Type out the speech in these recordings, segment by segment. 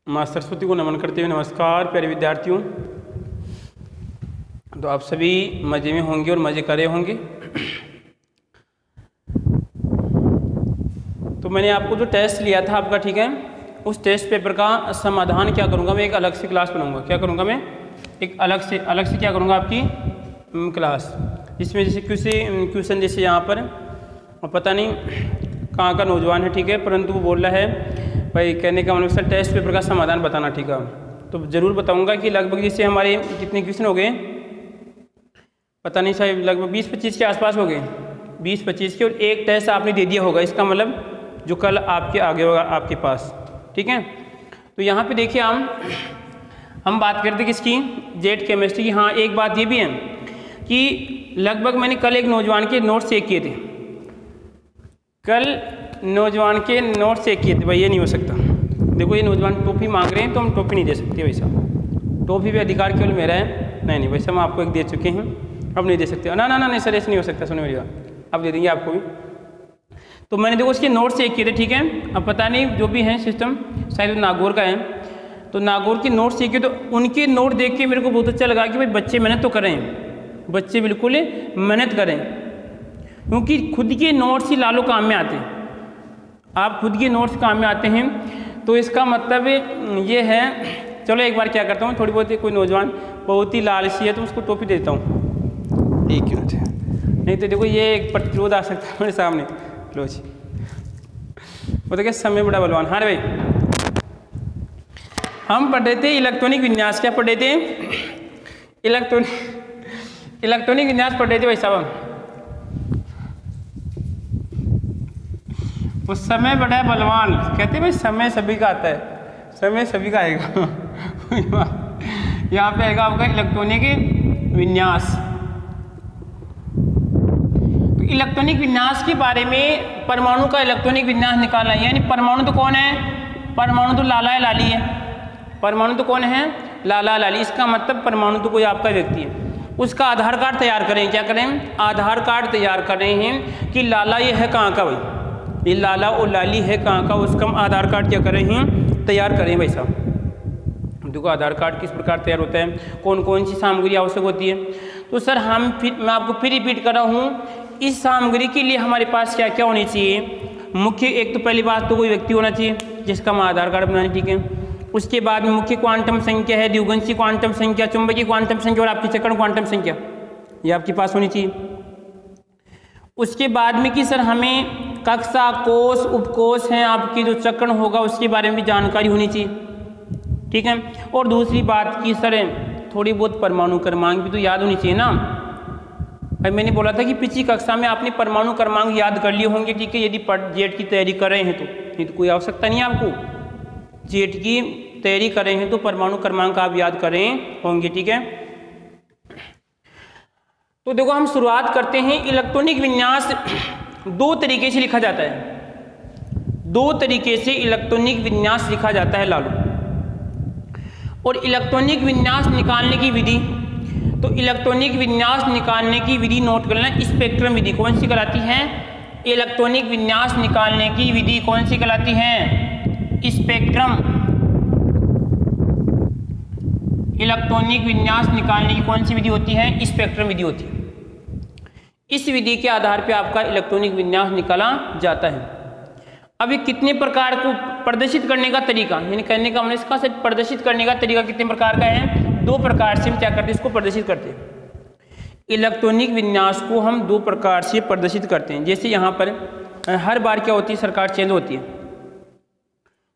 माँ सरस्वती को नमन करते हुए नमस्कार प्यारे विद्यार्थियों। तो आप सभी मज़े में होंगे और मज़े कर रहे होंगे। तो मैंने आपको जो टेस्ट लिया था आपका, ठीक है, उस टेस्ट पेपर का समाधान क्या करूँगा मैं, एक अलग से क्लास बनाऊँगा। क्या करूँगा मैं, एक अलग से क्या करूँगा आपकी क्लास, जिसमें जैसे क्वेश्चन जैसे यहाँ पर पता नहीं कहाँ का नौजवान है, ठीक है, परंतु वो बोल रहा है भाई, कहने का मतलब सर टेस्ट पेपर का समाधान बताना, ठीक है। तो ज़रूर बताऊंगा कि लगभग जैसे हमारे कितने क्वेश्चन हो गए, पता नहीं शायद लगभग 20-25 के आसपास हो गए, 20-25 के, और एक टेस्ट आपने दे दिया होगा, इसका मतलब जो कल आपके आगे होगा आपके पास, ठीक है। तो यहाँ पे देखिए हम बात करते किसकी, जेट केमिस्ट्री की। हाँ, एक बात ये भी है कि लगभग मैंने कल एक नौजवान के नोट्स चेक किए थे, भाई ये नहीं हो सकता। देखो ये नौजवान टोपी मांग रहे हैं तो हम टोपी नहीं दे सकते वैसा, टोपी पे अधिकार केवल मेरा है। नहीं वैसा हम आपको एक दे चुके हैं, अब नहीं दे सकते। ना नहीं सर, ऐसे नहीं हो सकता, सुनो मेरी बात, अब दे देंगे आपको भी। तो मैंने देखो उसके नोट्स चेक किए थे, ठीक है। अब पता नहीं जो भी है सिस्टम शायद नागौर का है, तो नागौर के नोट्स चेक किए, तो उनके नोट देख के मेरे को बहुत अच्छा लगा कि भाई बच्चे मेहनत तो करें, बच्चे बिल्कुल मेहनत करें, क्योंकि खुद के नोट्स ही लालो काम में आते हैं। आप खुद के नोट्स काम में आते हैं, तो इसका मतलब ये है। चलो एक बार क्या करता हूँ, थोड़ी बहुत कोई नौजवान बहुत ही लालची है तो उसको टोपी दे देता हूँ, एक मिनट, नहीं तो देखो ये एक प्रतिरोध आ सकता है मेरे सामने। लो जी, वो तो क्या समय बड़ा बलवान। हाँ भाई, हम पढ़ रहे थे इलेक्ट्रॉनिक विन्यास। क्या पढ़ रहे थे, इलेक्ट्रॉनिक विन्यास पढ़ रहे थे भाई साहब। उस समय बड़ा बलवान, कहते भाई समय सभी का आता है, समय सभी का आएगा। यहाँ पे आएगा आपका इलेक्ट्रॉनिक विन्यास। तो इलेक्ट्रॉनिक विन्यास के बारे में, परमाणु का इलेक्ट्रॉनिक विन्यास निकालना है। यानी परमाणु तो कौन है, परमाणु तो लाला है लाली है, परमाणु तो कौन है, लाला लाली। इसका मतलब परमाणु तो कोई आपका व्यक्ति है, उसका आधार कार्ड तैयार करें। क्या करें, आधार कार्ड तैयार कर रहे हैं कि लाला ये है कहाँ का, भाई ये लाला और लाली है कहाँ का, उसका हम आधार कार्ड क्या कर रहे हैं, तैयार करें भाई साहब। देखो आधार कार्ड किस प्रकार तैयार होता है, कौन कौन सी सामग्री आवश्यक होती है। तो सर मैं आपको फिर रिपीट कर रहा हूँ, इस सामग्री के लिए हमारे पास क्या क्या होनी चाहिए। मुख्य, एक तो पहली बात तो कोई व्यक्ति होना चाहिए जिसका हम आधार कार्ड बनाए, ठीक है। उसके बाद में मुख्य क्वांटम संख्या है, द्विगुणित क्वांटम संख्या, चुंबकीय क्वांटम संख्या और आपकी चक्रण क्वांटम संख्या, ये आपके पास होनी चाहिए। उसके बाद में कि सर हमें कक्षा, कोष, उपकोष हैं आपकी, जो चक्रण होगा उसके बारे में भी जानकारी होनी चाहिए, ठीक है। और दूसरी बात कि सर थोड़ी बहुत परमाणु क्रमांक भी तो याद होनी चाहिए ना। भाई मैंने बोला था कि पिछली कक्षा में आपने परमाणु क्रमांक याद कर लिए होंगे, ठीक है, यदि जेट की तैयारी कर रहे हैं तो। नहीं तो कोई आवश्यकता नहीं है आपको, जेट की तैयारी कर रहे हैं तो परमाणु क्रमांक आप याद कर रहे होंगे, ठीक है। तो देखो हम शुरुआत करते हैं। इलेक्ट्रॉनिक विन्यास दो तरीके से लिखा जाता है, दो तरीके से इलेक्ट्रॉनिक विन्यास लिखा जाता है लालू। और इलेक्ट्रॉनिक विन्यास निकालने की विधि, तो इलेक्ट्रॉनिक विन्यास निकालने की विधि नोट कर लेना, स्पेक्ट्रम विधि कौन सी कहलाती है, इलेक्ट्रॉनिक विन्यास निकालने की विधि कौन सी कहलाती है, स्पेक्ट्रम। इलेक्ट्रॉनिक विन्यास निकालने की कौन सी विधि होती है, स्पेक्ट्रम विधि होती है। इस विधि के आधार पर आपका इलेक्ट्रॉनिक विन्यास निकाला जाता है। अब ये कितने प्रकार को प्रदर्शित करने का तरीका, यानी कहने का हमने इसका प्रदर्शित करने का तरीका कितने प्रकार का है, दो प्रकार से हम क्या करते हैं, इसको प्रदर्शित करते हैं। इलेक्ट्रॉनिक विन्यास को हम दो प्रकार से प्रदर्शित करते हैं। जैसे यहाँ पर हर बार क्या होती है, सरकार चेंज होती है,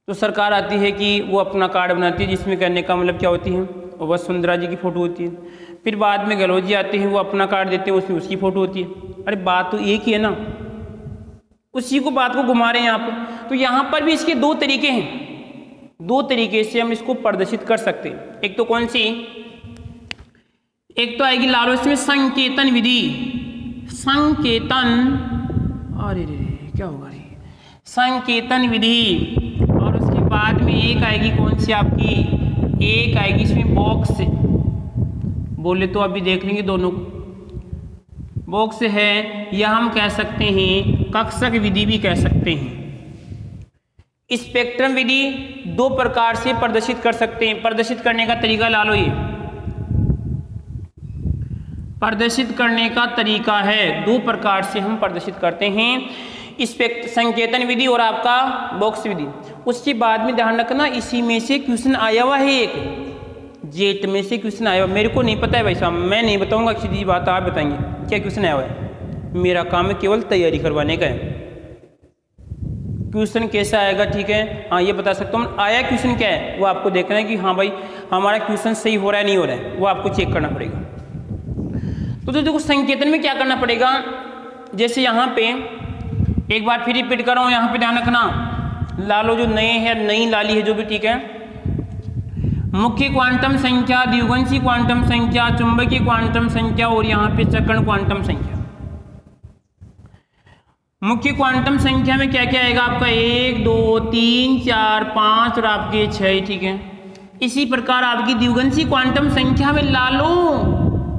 तो सरकार आती है कि वो अपना कार्ड बनाती है, जिसमें कहने का मतलब क्या होती है, वसुंधरा जी की फोटो होती है। फिर बाद में गहलोत जी आते हैं, वो अपना कार्ड देते हैं, उसमें उसकी फोटो होती है। अरे बात तो एक ही है ना, उसी को बात को घुमा रहे हैं यहाँ पर। तो यहाँ पर भी इसके दो तरीके हैं, दो तरीके से हम इसको प्रदर्शित कर सकते हैं। एक तो कौन सी, एक तो आएगी लालो इसमें संकेतन विधि, संकेतन, अरे क्या होगा रे, संकेतन विधि। और उसके बाद में एक आएगी कौन सी आपकी, एक आएगी इसमें बॉक्स, बोले तो अभी देख लेंगे दोनों को, बॉक्स है, या हम कह सकते हैं कक्षक विधि भी कह सकते हैं। स्पेक्ट्रम विधि दो प्रकार से प्रदर्शित कर सकते हैं। प्रदर्शित करने का तरीका ला लो, ये प्रदर्शित करने का तरीका है, दो प्रकार से हम प्रदर्शित करते हैं, संकेतन विधि और आपका बॉक्स विधि। उसके बाद में ध्यान रखना, इसी में से क्वेश्चन आया हुआ है, एक जेट में से क्वेश्चन आया हुआ, मेरे को नहीं पता है भाई साहब, मैं नहीं बताऊंगा, सीधी बात आप बताएंगे क्या क्वेश्चन आया हुआ है। मेरा काम है केवल तैयारी करवाने का है। क्वेश्चन कैसा आएगा, ठीक है, हाँ ये बता सकता हूँ। आया क्वेश्चन क्या है वो आपको देखना है कि हाँ भाई हमारा क्वेश्चन सही हो रहा है नहीं हो रहा है, वो आपको चेक करना पड़ेगा। तो देखो संकेतन में क्या करना पड़ेगा, जैसे यहाँ पे एक बार फिर रिपीट कर रहा हूँ, यहाँ पे ध्यान रखना, लालो जो नए है, नई लाली है जो भी, ठीक है। मुख्य क्वांटम संख्या, द्विगुणसी क्वांटम संख्या, चुंबकीय क्वांटम संख्या और यहाँ पे सकर्ण क्वांटम संख्या। मुख्य क्वांटम संख्या में क्या क्या आएगा आपका, 1 2 3 4 5 और आपके 6, ठीक है। इसी प्रकार आपकी द्विगुणसी क्वांटम संख्या में लालो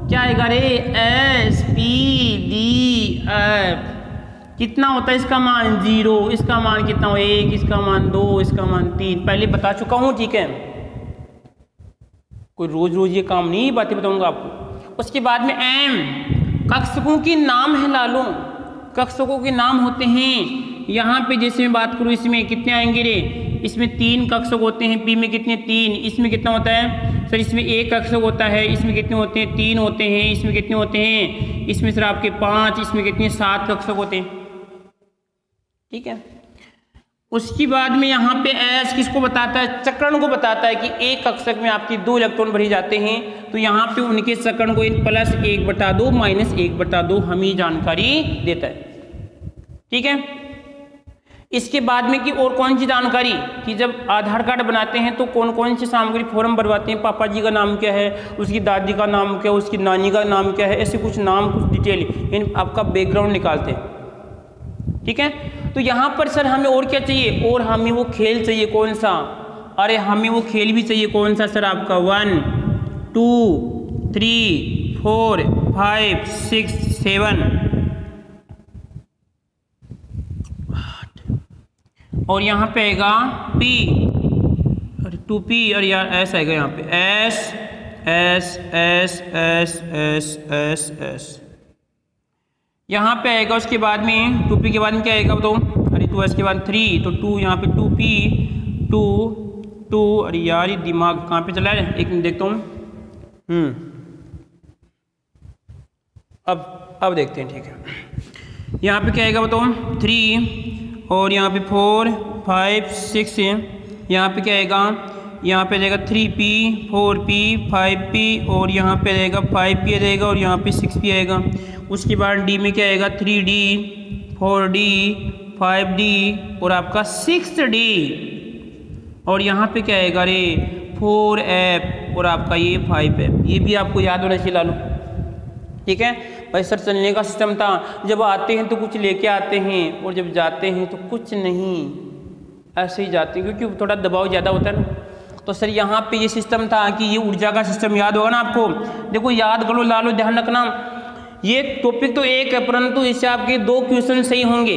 क्या आएगा रे, S P D F, कितना होता है इसका मान 0, इसका मान कितना हो 1, इसका मान 2, इसका मान 3, पहले बता चुका हूं, ठीक है। कोई रोज रोज ये काम नहीं, बातें बताऊंगा आपको। उसके बाद में M, कक्षकों के नाम है लालो, कक्षकों के नाम होते हैं। यहाँ पे जैसे मैं बात करूँ, इसमें कितने आएंगे रे, इसमें 3 कक्षक होते हैं, P में कितने 3, इसमें कितना होता है सर, इसमें 1 कक्षक होता है, इसमें कितने होते हैं 3 होते हैं, इसमें कितने होते हैं, इसमें सर आपके 5, इसमें कितने 7 कक्षक होते हैं, ठीक है। उसके बाद में यहाँ पे S किसको बताता है, चक्रण को बताता है कि एक कक्षक में आपके 2 इलेक्ट्रॉन भरे जाते हैं, तो यहाँ पे उनके चक्रण को +1/2 -1/2 हमें जानकारी देता है, ठीक है। इसके बाद में कि और कौन सी जानकारी, कि जब आधार कार्ड बनाते हैं तो कौन कौन सी सामग्री फॉर्म भरवाते हैं, पापा जी का नाम क्या है, उसकी दादी का नाम क्या है, उसकी नानी का नाम क्या है, ऐसे कुछ नाम, कुछ डिटेल, आपका बैकग्राउंड निकालते हैं, ठीक है। तो यहाँ पर सर हमें और क्या चाहिए, और हमें वो खेल चाहिए, कौन सा, अरे हमें वो खेल भी चाहिए, कौन सा सर, आपका 1 2 3 4 5 6 7 और यहाँ पे आएगा P और 2P और यार S आएगा यहाँ पे S S S S S S S यहाँ पे आएगा। उसके बाद में 2P के बाद में क्या आएगा तो, अरे 2S के बाद 3, तो 2 यहाँ पे 2P 2 2, अरे यार ये दिमाग कहाँ पे चला है, एक मिनट देखता हूँ। अब देखते हैं, ठीक है। यहाँ पे क्या आएगा बताओ 3 और यहाँ पे 4 5 6 है, यहाँ पे क्या आएगा, यहाँ पे रहेगा 3P 4P 5P और यहाँ पे रहेगा 5P रहेगा और यहाँ पे 6P आएगा। उसके बाद D में क्या आएगा 3D 4D 5D और आपका 6D और यहाँ पे क्या आएगा रे 4F और आपका ये 5F। ये भी आपको याद होना चाहिए लालो, ठीक है भाई। सर चलने का सिस्टम था, जब आते हैं तो कुछ लेके आते हैं और जब जाते हैं तो कुछ नहीं, ऐसे ही जाते हैं क्योंकि थोड़ा दबाव ज़्यादा होता है ना। तो सर यहाँ पे ये सिस्टम था कि ये ऊर्जा का सिस्टम याद होगा ना आपको, देखो याद करो लालो, ध्यान रखना। ये टॉपिक तो एक है परंतु इससे आपके 2 क्वेश्चन सही होंगे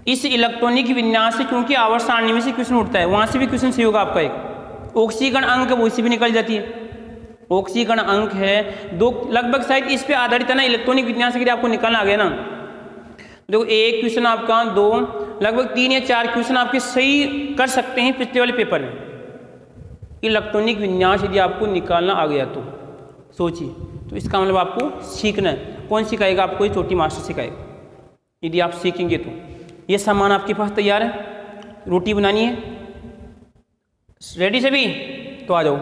इस इलेक्ट्रॉनिक विन्यास से, क्योंकि आवर्त सारणी में से क्वेश्चन उठता है, वहाँ से भी क्वेश्चन सही होगा आपका। एक ऑक्सीकरण अंक वो से भी निकल जाती है, ऑक्सीकरण अंक है 2 लगभग, शायद इस पे आधारित है ना इलेक्ट्रॉनिक विन्यास के लिए, आपको निकालना आ गया ना। देखो एक क्वेश्चन आपका 2 लगभग 3 या 4 क्वेश्चन आपके सही कर सकते हैं पिछले वाले पेपर में। इलेक्ट्रॉनिक विन्यास यदि आपको निकालना आ गया तो सोचिए, तो इसका मतलब आपको सीखना है। कौन सिखाएगा आपको, ये छोटी मास्टर सिखाएगा। यदि आप सीखेंगे तो ये सामान आपके पास तैयार है, रोटी बनानी है, रेडी सभी, तो आ जाओ।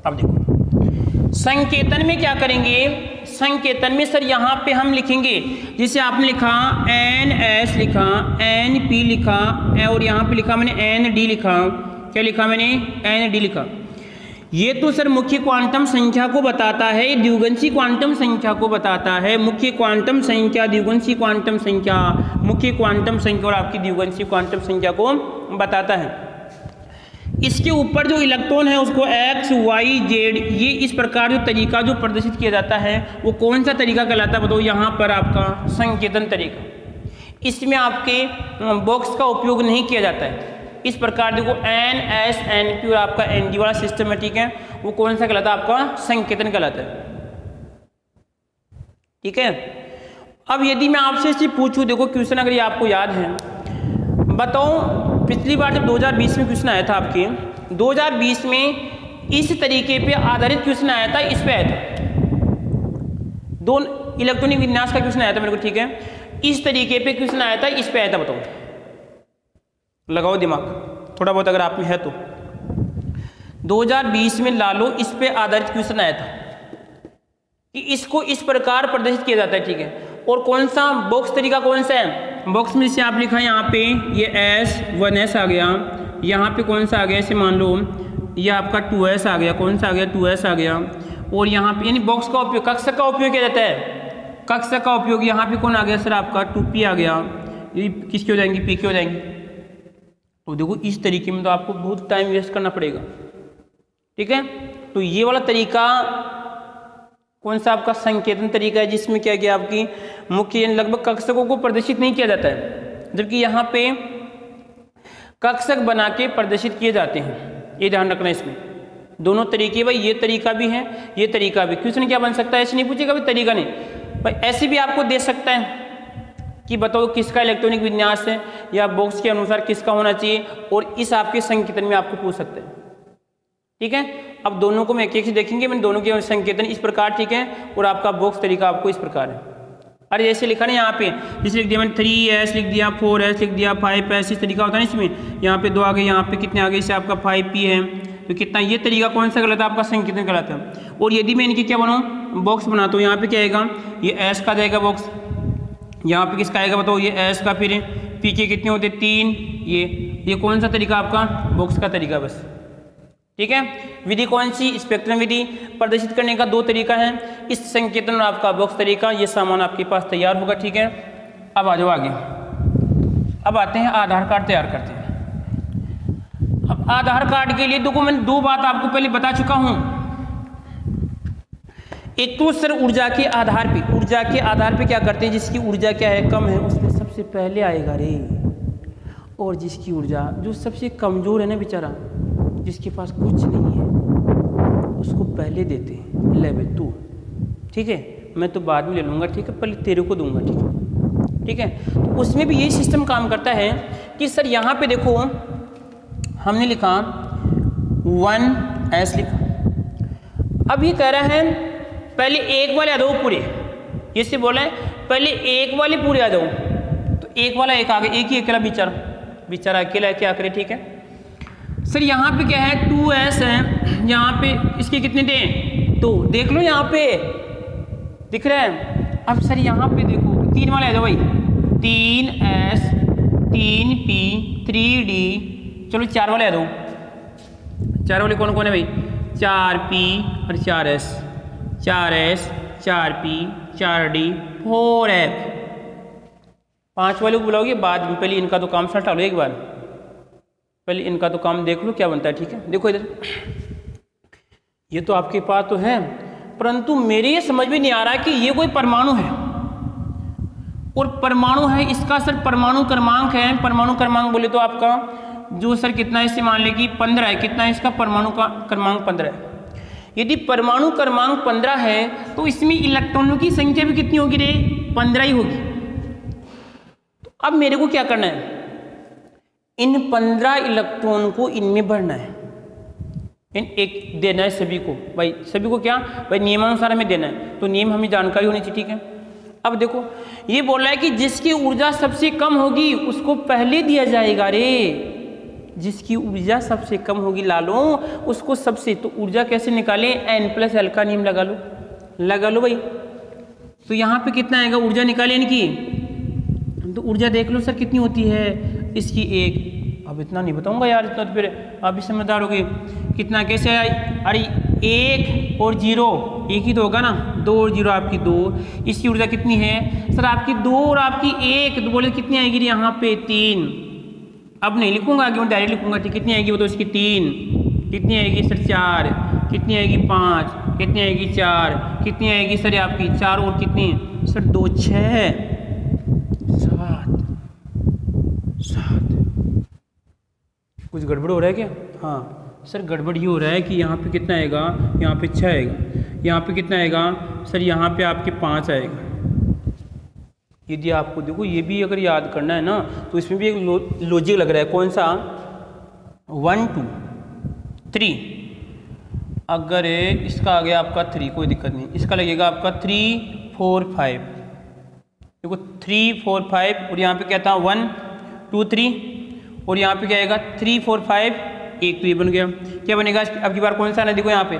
अब देखो संकेतन में क्या करेंगे, संकेतन में सर यहाँ पे हम लिखेंगे, जैसे आपने लिखा NS लिखा, NP लिखा और यहाँ पे लिखा मैंने ND लिखा, क्या लिखा मैंने ND लिखा। ये तो सर मुख्य क्वांटम संख्या को बताता है, द्विगुणसी क्वांटम संख्या को बताता है। मुख्य क्वांटम संख्या, द्विगुणसी क्वांटम संख्या, मुख्य क्वांटम संख्या और आपकी द्विगुणसी क्वांटम संख्या को बताता है। इसके ऊपर जो इलेक्ट्रॉन है उसको X Y Z, ये इस प्रकार जो तरीका जो प्रदर्शित किया जाता है वो कौन सा तरीका कहलाता है बताओ, यहाँ पर आपका संकेतन तरीका। इसमें आपके बॉक्स का उपयोग नहीं किया जाता है। इस प्रकार देखो NS NP और आपका ND वाला सिस्टम है, ठीक है, वो कौन सा कहलाता है? आपका संकेतन कहलाता है, ठीक है। अब यदि मैं आपसे इसे पूछूं, देखो क्वेश्चन अगर ये आपको याद है, बताओ पिछली बार जब 2020 में क्वेश्चन आया था आपके, 2020 में इस तरीके पे आधारित क्वेश्चन आया था, इस पे आया था, दो इलेक्ट्रॉनिक विन्यास का क्वेश्चन आया था मेरे को, ठीक है, इस तरीके पे क्वेश्चन आया था, इस पे आया था। बताओ, लगाओ दिमाग थोड़ा बहुत अगर आप में है तो। 2020 में लालो इस पे आधारित क्वेश्चन आया था कि इसको इस प्रकार प्रदर्शित किया जाता है, ठीक है। और कौन सा बॉक्स तरीका कौन सा है? बॉक्स में से आप लिखा है यहाँ पे ये S1S आ गया, यहाँ पे कौन सा आ गया, इसे मान लो ये आपका 2S आ गया, कौन सा आ गया, 2S आ गया। और यहाँ पे यानी बॉक्स का उपयोग, कक्षक का उपयोग किया जाता है, कक्षक का उपयोग। यहाँ पे कौन आ गया सर? आपका 2P आ गया, ये किसकी हो जाएंगी? P की हो जाएंगी। तो देखो इस तरीके में तो आपको बहुत टाइम वेस्ट करना पड़ेगा, ठीक है। तो ये वाला तरीका कौन सा? आपका संकेतन तरीका है, जिसमें क्या किया आपकी मुख्य लगभग कक्षकों को प्रदर्शित नहीं किया जाता है, जबकि यहाँ पे कक्षक बना के प्रदर्शित किए जाते हैं। ये ध्यान रखना, इसमें दोनों तरीके, भाई ये तरीका भी है, ये तरीका भी। क्वेश्चन क्या बन सकता है? ऐसे नहीं पूछेगा भाई तरीका नहीं, भाई ऐसे भी आपको दे सकता है कि बताओ किसका इलेक्ट्रॉनिक विन्यास है या बॉक्स के अनुसार किसका होना चाहिए, और इस आपके संकेतन में आपको पूछ सकते हैं, ठीक है। अब दोनों को मैं एक एक से देखेंगे, मैंने दोनों के संकेतन इस प्रकार, ठीक है, और आपका बॉक्स तरीका आपको इस प्रकार है। अरे जैसे लिखा ना यहाँ पे, जैसे लिख दिया मैंने 3S लिख दिया, 4S लिख दिया, 5S, इस तरीका होता है इसमें। यहाँ पे 2 आ गए, यहाँ पे कितने आ गए, इससे आपका 5P है, तो कितना, ये तरीका कौन सा गलत है? आपका संकेतन गलत है। और यदि मैं इनकी क्या बनाऊँ, बॉक्स बनाता हूँ, यहाँ पे क्या आएगा, ये S का जाएगा बॉक्स, यहाँ पे किसका आएगा बताओ, ये S का, फिर P के कितने होते 3, ये कौन सा तरीका आपका? बॉक्स का तरीका, बस, ठीक है। विधि कौन सी? स्पेक्ट्रम विधि। प्रदर्शित करने का 2 तरीका है, इस संकेतन और आपका बॉक्स तरीका। ये सामान आपके पास तैयार होगा, ठीक है। अब आ जाओ आगे, अब आते हैं आधार कार्ड तैयार करते हैं। अब आधार कार्ड के लिए देखो मैंने 2 बात आपको पहले बता चुका हूं। एक तो सर ऊर्जा के आधार पे, ऊर्जा के आधार पे क्या करते हैं, जिसकी ऊर्जा क्या है, कम है, उसमें सबसे पहले आएगा रे। और जिसकी ऊर्जा जो सबसे कमजोर है ना बेचारा, जिसके पास कुछ नहीं है, उसको पहले देते हैं, ले बे तू, ठीक है, मैं तो बाद में ले लूँगा, ठीक है, पहले तेरे को दूंगा, ठीक है, ठीक है। तो उसमें भी यही सिस्टम काम करता है कि सर यहाँ पे देखो हमने लिखा 1S लिखा। अब ये कह रहा है पहले एक वाले आ जाओ पूरे, ये से बोला है पहले एक वाले पूरे आ जाओ, तो एक वाला एक आ गया, एक ही अकेला बेचारा अकेला है, क्या करे, ठीक है। सर यहाँ पे क्या है, 2S है, यहाँ पे इसके कितने थे, तो देख लो यहाँ पे दिख रहा है। अब सर यहाँ पे देखो 3 वाले आ जाओ भाई, 3S 3P 3D, चलो 4 वाले आ जाओ। 4 वाले कौन कौन है भाई, 4P और 4S, 4S 4P 4D 4F। 5 वाले को बुलाओगे बाद में, पहले इनका तो काम सटा लो एक बार, पहले इनका तो काम देख लो क्या बनता है, ठीक है। देखो इधर, ये तो आपके पास तो है, परंतु मेरे ये समझ में नहीं आ रहा है कि ये कोई परमाणु है, और परमाणु है इसका सर परमाणु क्रमांक है। परमाणु क्रमांक बोले तो आपका जो सर कितना है, इससे मान ले कि 15 है, कितना है इसका परमाणु का क्रमांक 15 है। यदि परमाणु क्रमांक 15 है तो इसमें इलेक्ट्रॉनों की संख्या भी कितनी होगी रे, 15 ही होगी। तो अब मेरे को क्या करना है, इन 15 इलेक्ट्रॉन को इनमें भरना है, इन एक देना है सभी को, भाई सभी को क्या भाई नियमानुसार हमें देना है, तो नियम हमें जानकारी होनी चाहिए, ठीक है। अब देखो ये बोल रहा है कि जिसकी ऊर्जा सबसे कम होगी उसको पहले दिया जाएगा रे, जिसकी ऊर्जा सबसे कम होगी लालो उसको सबसे, तो ऊर्जा कैसे निकाले, N+L का नियम लगा लो भाई। तो यहाँ पे कितना आएगा ऊर्जा निकाले इनकी, तो ऊर्जा देख लो सर कितनी होती है इसकी 1, अब इतना नहीं बताऊंगा यार, इतना तो फिर आप भी समझदार हो गए, कितना कैसे आए, अरे 1 और 0 एक ही तो होगा ना, 2 और 0 आपकी 2, इसकी ऊर्जा कितनी है सर आपकी 2 और आपकी 1, तो बोले कितनी आएगी यहाँ पे 3, अब नहीं लिखूंगा आगे मैं डायरेक्ट लिखूंगा, ठीक कितनी आएगी वो तो इसकी 3, कितनी आएगी सर 4, कितनी आएगी 5, कितनी आएगी 4, कितनी आएगी सर आपकी 4 और कितनी सर 2 6 7, कुछ गड़बड़ हो रहा है क्या? हाँ सर गड़बड़ ये हो रहा है कि यहाँ पे कितना आएगा, यहाँ पे 6 आएगा, यहाँ पे कितना आएगा सर, यहाँ पे आपके 5 आएगा। यदि आपको देखो ये भी अगर याद करना है ना तो इसमें भी एक लॉजिक लग रहा है। कौन सा? 1 2 3। अगर इसका आ गया आपका 3, कोई दिक्कत नहीं, इसका लगेगा आपका 3 4 5। देखो 3 4 5 और यहाँ पे क्या था 1 2 3 और यहाँ पे क्या आएगा 3 4 5 1, तो ये बन गया। क्या बनेगा अब की बार? कौन सा ना, देखो यहाँ पे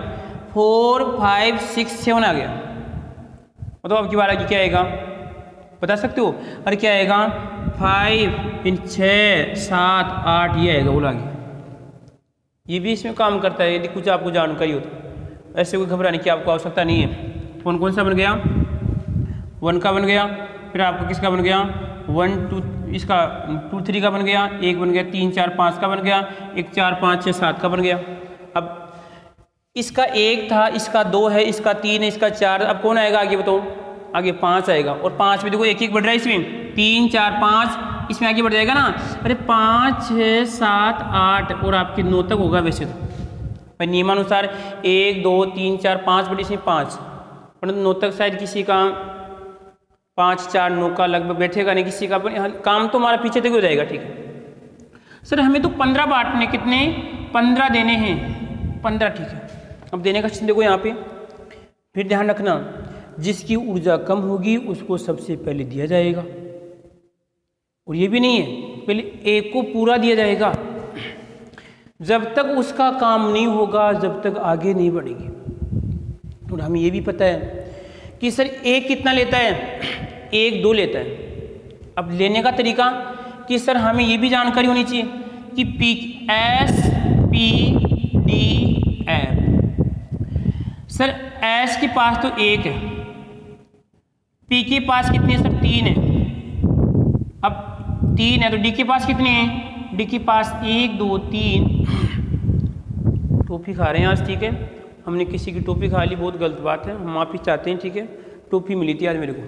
4 5 6 7 आ गया। मतलब अब की बार आगे क्या आएगा बता सकते हो? अरे क्या आएगा 5 इन 6 7 8 ये आएगा, बोला आगे। ये भी इसमें काम करता है यदि कुछ आपको जानकारी हो तो। ऐसे कोई घबराने की आपको आवश्यकता नहीं है। कौन सा बन गया? 1 का बन गया, फिर आपका किसका बन गया 1 2 इसका 2 3 का बन गया, 1 बन गया, 3 4 5 का बन गया, 1 4 5 6 7 का बन गया। अब इसका 1 था, इसका 2 है, इसका 3 है, इसका 4, अब कौन आएगा आगे बताओ? आगे 5 आएगा। और 5 में देखो 1 1 बढ़ रहा है, इसमें 3 4 5 इसमें आगे बढ़ जाएगा ना। अरे 5 6 7 8 और आपके 9 तक होगा वैसे तो भाई नियमानुसार 1 2 3 4 5 बटे इसमें 5, परंतु 9 तक शायद किसी का 5 4 9 का लगभग बैठेगा नहीं किसी का, काम तो हमारा पीछे तक हो जाएगा। ठीक है सर, हमें तो 15 बांटने, कितने 15 देने हैं, 15। ठीक है, अब देने का चिन्ह देखो यहाँ पे। फिर ध्यान रखना जिसकी ऊर्जा कम होगी उसको सबसे पहले दिया जाएगा। और ये भी नहीं है पहले एक को पूरा दिया जाएगा, जब तक उसका काम नहीं होगा जब तक आगे नहीं बढ़ेगी। और हमें ये भी पता है कि सर एक कितना लेता है, 1 2 लेता है। अब लेने का तरीका कि सर हमें ये भी जानकारी होनी चाहिए कि P S P D F. Sir S के पास तो 1 है, पी के पास कितने सर 3 है। अब 3 है तो डी के पास कितने हैं, डी के पास 1 2 3। टोपी खा रहे हैं आज, ठीक है, हमने किसी की टोपी खा ली, बहुत गलत बात है, हम माफ़ी चाहते हैं। ठीक है, टोपी मिली थी आज मेरे को,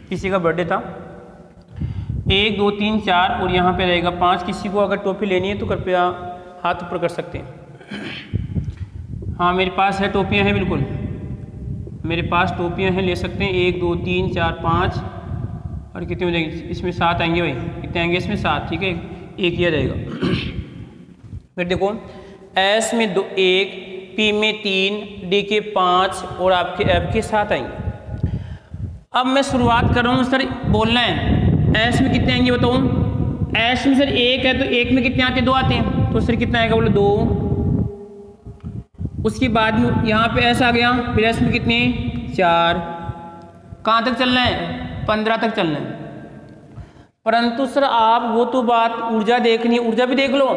किसी का बर्थडे था। 1 2 3 4 और यहाँ पे रहेगा 5। किसी को अगर टोपी लेनी है तो कृपया हाथ ऊपर कर सकते हैं। हाँ मेरे पास है, टोपियाँ हैं, बिल्कुल मेरे पास टोपियाँ हैं, ले सकते हैं। 1 2 3 4 5 और कितने हो जाएंगे इसमें 7 आएंगे भाई, कितने आएंगे इसमें 7। ठीक है, 1 किया जाएगा। फिर देखो एस में 2 1, पी में 3, डी के 5 और आपके एफ के 7 आएंगे। अब मैं शुरुआत कर रहा हूँ सर, बोलना है एस में कितने आएंगे बताओ। एस में सर 1 है तो 1 में कितने आते हैं, 2 आते हैं, तो सर कितना आएगा बोलो 2। उसके बाद में यहाँ पे एस आ गया, फिर एस में कितने 4। कहाँ तक चलना है, 15 तक चलना है। परंतु सर आप वो तो बात ऊर्जा देखनी है, ऊर्जा भी देख लो,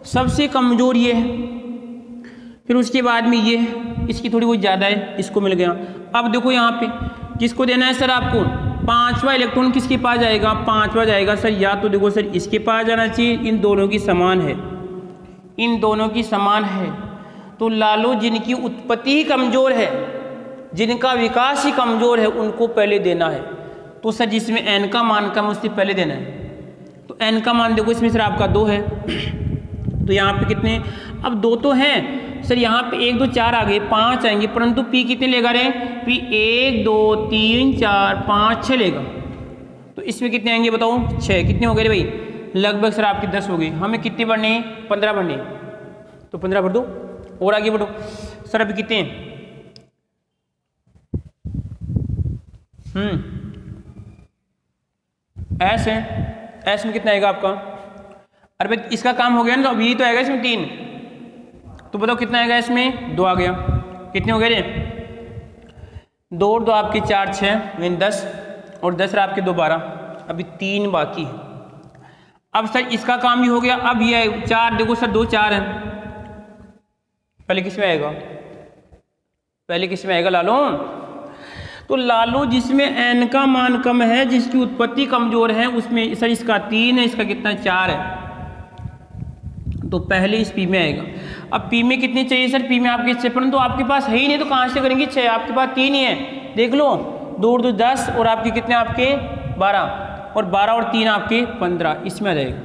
सबसे कमजोर ये है, फिर उसके बाद में ये है, इसकी थोड़ी बहुत ज़्यादा है, इसको मिल गया। अब देखो यहाँ पे किसको देना है सर आपको, 5वां इलेक्ट्रॉन किसके पास जाएगा, 5वां जाएगा सर, या तो देखो सर इसके पास जाना चाहिए, इन दोनों की समान है, इन दोनों की समान है। तो लालो जिनकी उत्पत्ति ही कमज़ोर है, जिनका विकास ही कमज़ोर है, उनको पहले देना है। तो सर जिसमें n का मान कम उससे पहले देना है। तो n का मान देखो इसमें सर आपका 2 है, तो यहाँ पे कितने, अब 2 तो हैं सर, यहाँ पे 1 2 4 आ गए, 5 आएंगे, परंतु P कितने लेगा रे, P 1 2 3 4 5 6 लेगा। तो इसमें कितने आएंगे बताओ, 6। कितने हो गए भाई, लगभग सर आपके 10 हो गए। हमें कितने बढ़ने, 15 बढ़ने, तो 15 भर दो और आगे बढ़ो। सर अभी कितने एस है, एस में कितना आएगा आपका, अरे भाई इसका काम हो गया ना, तो अब यही तो आएगा इसमें 3, तो बताओ कितना आएगा इसमें, 2 आ गया। कितने हो गए रे, 2 और 2 आपके 4 6 मीन 10 और 10 आपके 2 12, अभी 3 बाकी है। अब सर इसका काम भी हो गया। अब ये 4 देखो सर 2 4 है, पहले किस में आएगा, पहले किस में आएगा लालो, तो लालो जिसमें n का मान कम है, जिसकी उत्पत्ति कमजोर है, उसमें सर इसका 3 है, इसका कितना 4 है, तो पहले इस P में आएगा। अब P में कितनी चाहिए सर, P में आपके 6, परंतु आपके पास है ही नहीं, तो कहाँ से करेंगे 6, आपके पास 3 ही है, देख लो 2 और 2 10 और आपके कितने आपके 12 और 12 और 3 आपके 15, इसमें आ जाएगा।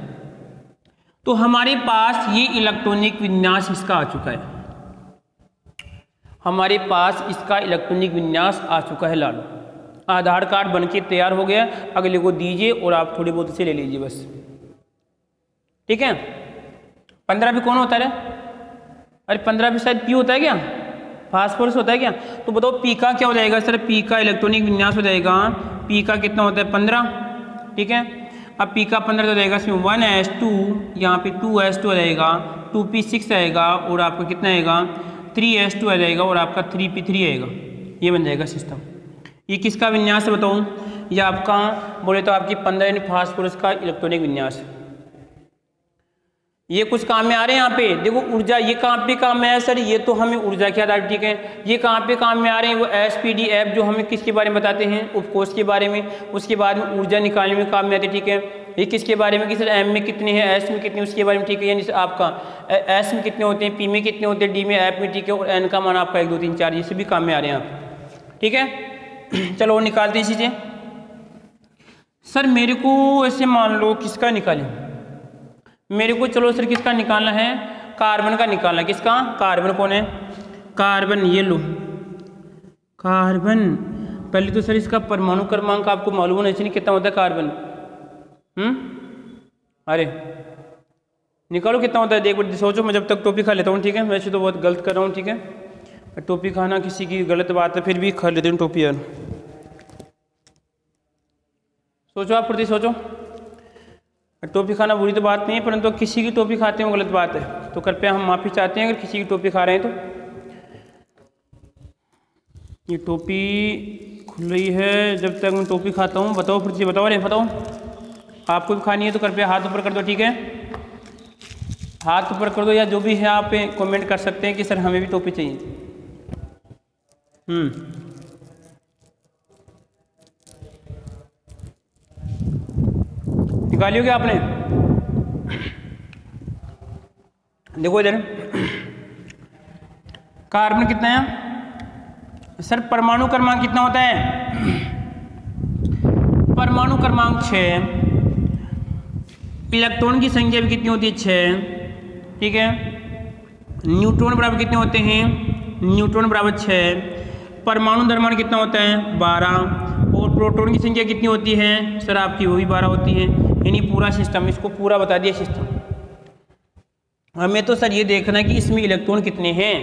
तो हमारे पास ये इलेक्ट्रॉनिक विन्यास इसका आ चुका है, हमारे पास इसका इलेक्ट्रॉनिक विन्यास आ चुका है। लालो आधार कार्ड बनके तैयार हो गया, अगले को दीजिए और आप थोड़ी बहुत इसे ले लीजिए बस, ठीक है। 15 भी कौन होता है? अरे 15 भी शायद पी होता है क्या, फास्फोरस होता है क्या? तो बताओ पी का क्या हो जाएगा सर, पी का इलेक्ट्रॉनिक विन्यास हो जाएगा, पी का कितना होता है 15, ठीक है। अब पी का 15 हो जाएगा, इसमें 1s2, यहाँ पे 2s2 आ जाएगा, 2p6 आएगा और आपका कितना आएगा 3s2 आ जाएगा और आपका 3p3 आएगा। ये बन जाएगा सिस्टम। ये किसका विन्यास है बताऊँ? ये आपका बोले तो आपकी 15 यानी फास्फोरस का इलेक्ट्रॉनिक विन्यास है। ये कुछ काम में आ रहे हैं यहाँ पे, देखो ऊर्जा, ये कहाँ पे काम में है सर, ये तो हमें ऊर्जा के आधार, ठीक है। ये कहाँ पे काम में आ रहे हैं, वो SPDF जो हमें किसके बारे में बताते हैं, उपकोष के बारे में, उसके बाद में ऊर्जा निकालने में काम में आते हैं, ठीक है। ये किसके बारे में कि सर M में कितने हैं, S में कितने, उसके बारे में, ठीक है। यानी आपका S में कितने होते हैं, P में कितने होते हैं, D में, F में, ठीक है। और N का मान आपका 1 2 3 4, ये सभी काम में आ रहे हैं आप, ठीक है। चलो निकालते हैं चीज़ें। सर मेरे को ऐसे मान लो किसका निकालें, मेरे को चलो सर किसका निकालना है, कार्बन का निकालना है। किसका? कार्बन कौन है, कार्बन, ये लो कार्बन। पहले तो सर इसका परमाणु क्रमांक आपको मालूम होना चाहिए कितना होता है कार्बन। अरे निकालो कितना होता है, देख सोचो, मैं जब तक टोपी खा लेता हूँ, ठीक है। वैसे तो बहुत गलत कर रहा हूँ, ठीक है। टोपी खाना किसी की गलत बात है, फिर भी खा लेते हैं टोपी यार। सोचो आप, प्रति सोचो, टोपी खाना बुरी तो बात नहीं है, परंतु किसी की टोपी खाते हैं वो गलत बात है। तो कृपया हम माफ़ी चाहते हैं अगर किसी की टोपी खा रहे हैं तो। ये टोपी खुल रही है, जब तक मैं टोपी खाता हूँ। बताओ प्रति, बताओ, अरे बताओ, आपको भी खानी है तो कृपया हाथ ऊपर कर दो, ठीक है। हाथ ऊपर कर दो, या जो भी है आप कमेंट कर सकते हैं कि सर हमें भी टोपी चाहिए। निकालियोगे आपने? देखो इधर कार्बन कितना है सर, परमाणु क्रमांक कितना होता है, परमाणु क्रमांक 6, इलेक्ट्रॉन की संख्या भी कितनी होती है 6, ठीक है। न्यूट्रॉन बराबर कितने होते हैं, न्यूट्रॉन बराबर 6, परमाणु द्रव्यमान कितना होता है 12, और प्रोटॉन की संख्या कितनी होती है सर आपकी, वो भी 12 होती है। यानी पूरा सिस्टम, इसको पूरा बता दिया सिस्टम। हमें तो सर ये देखना है कि इसमें इलेक्ट्रॉन कितने हैं।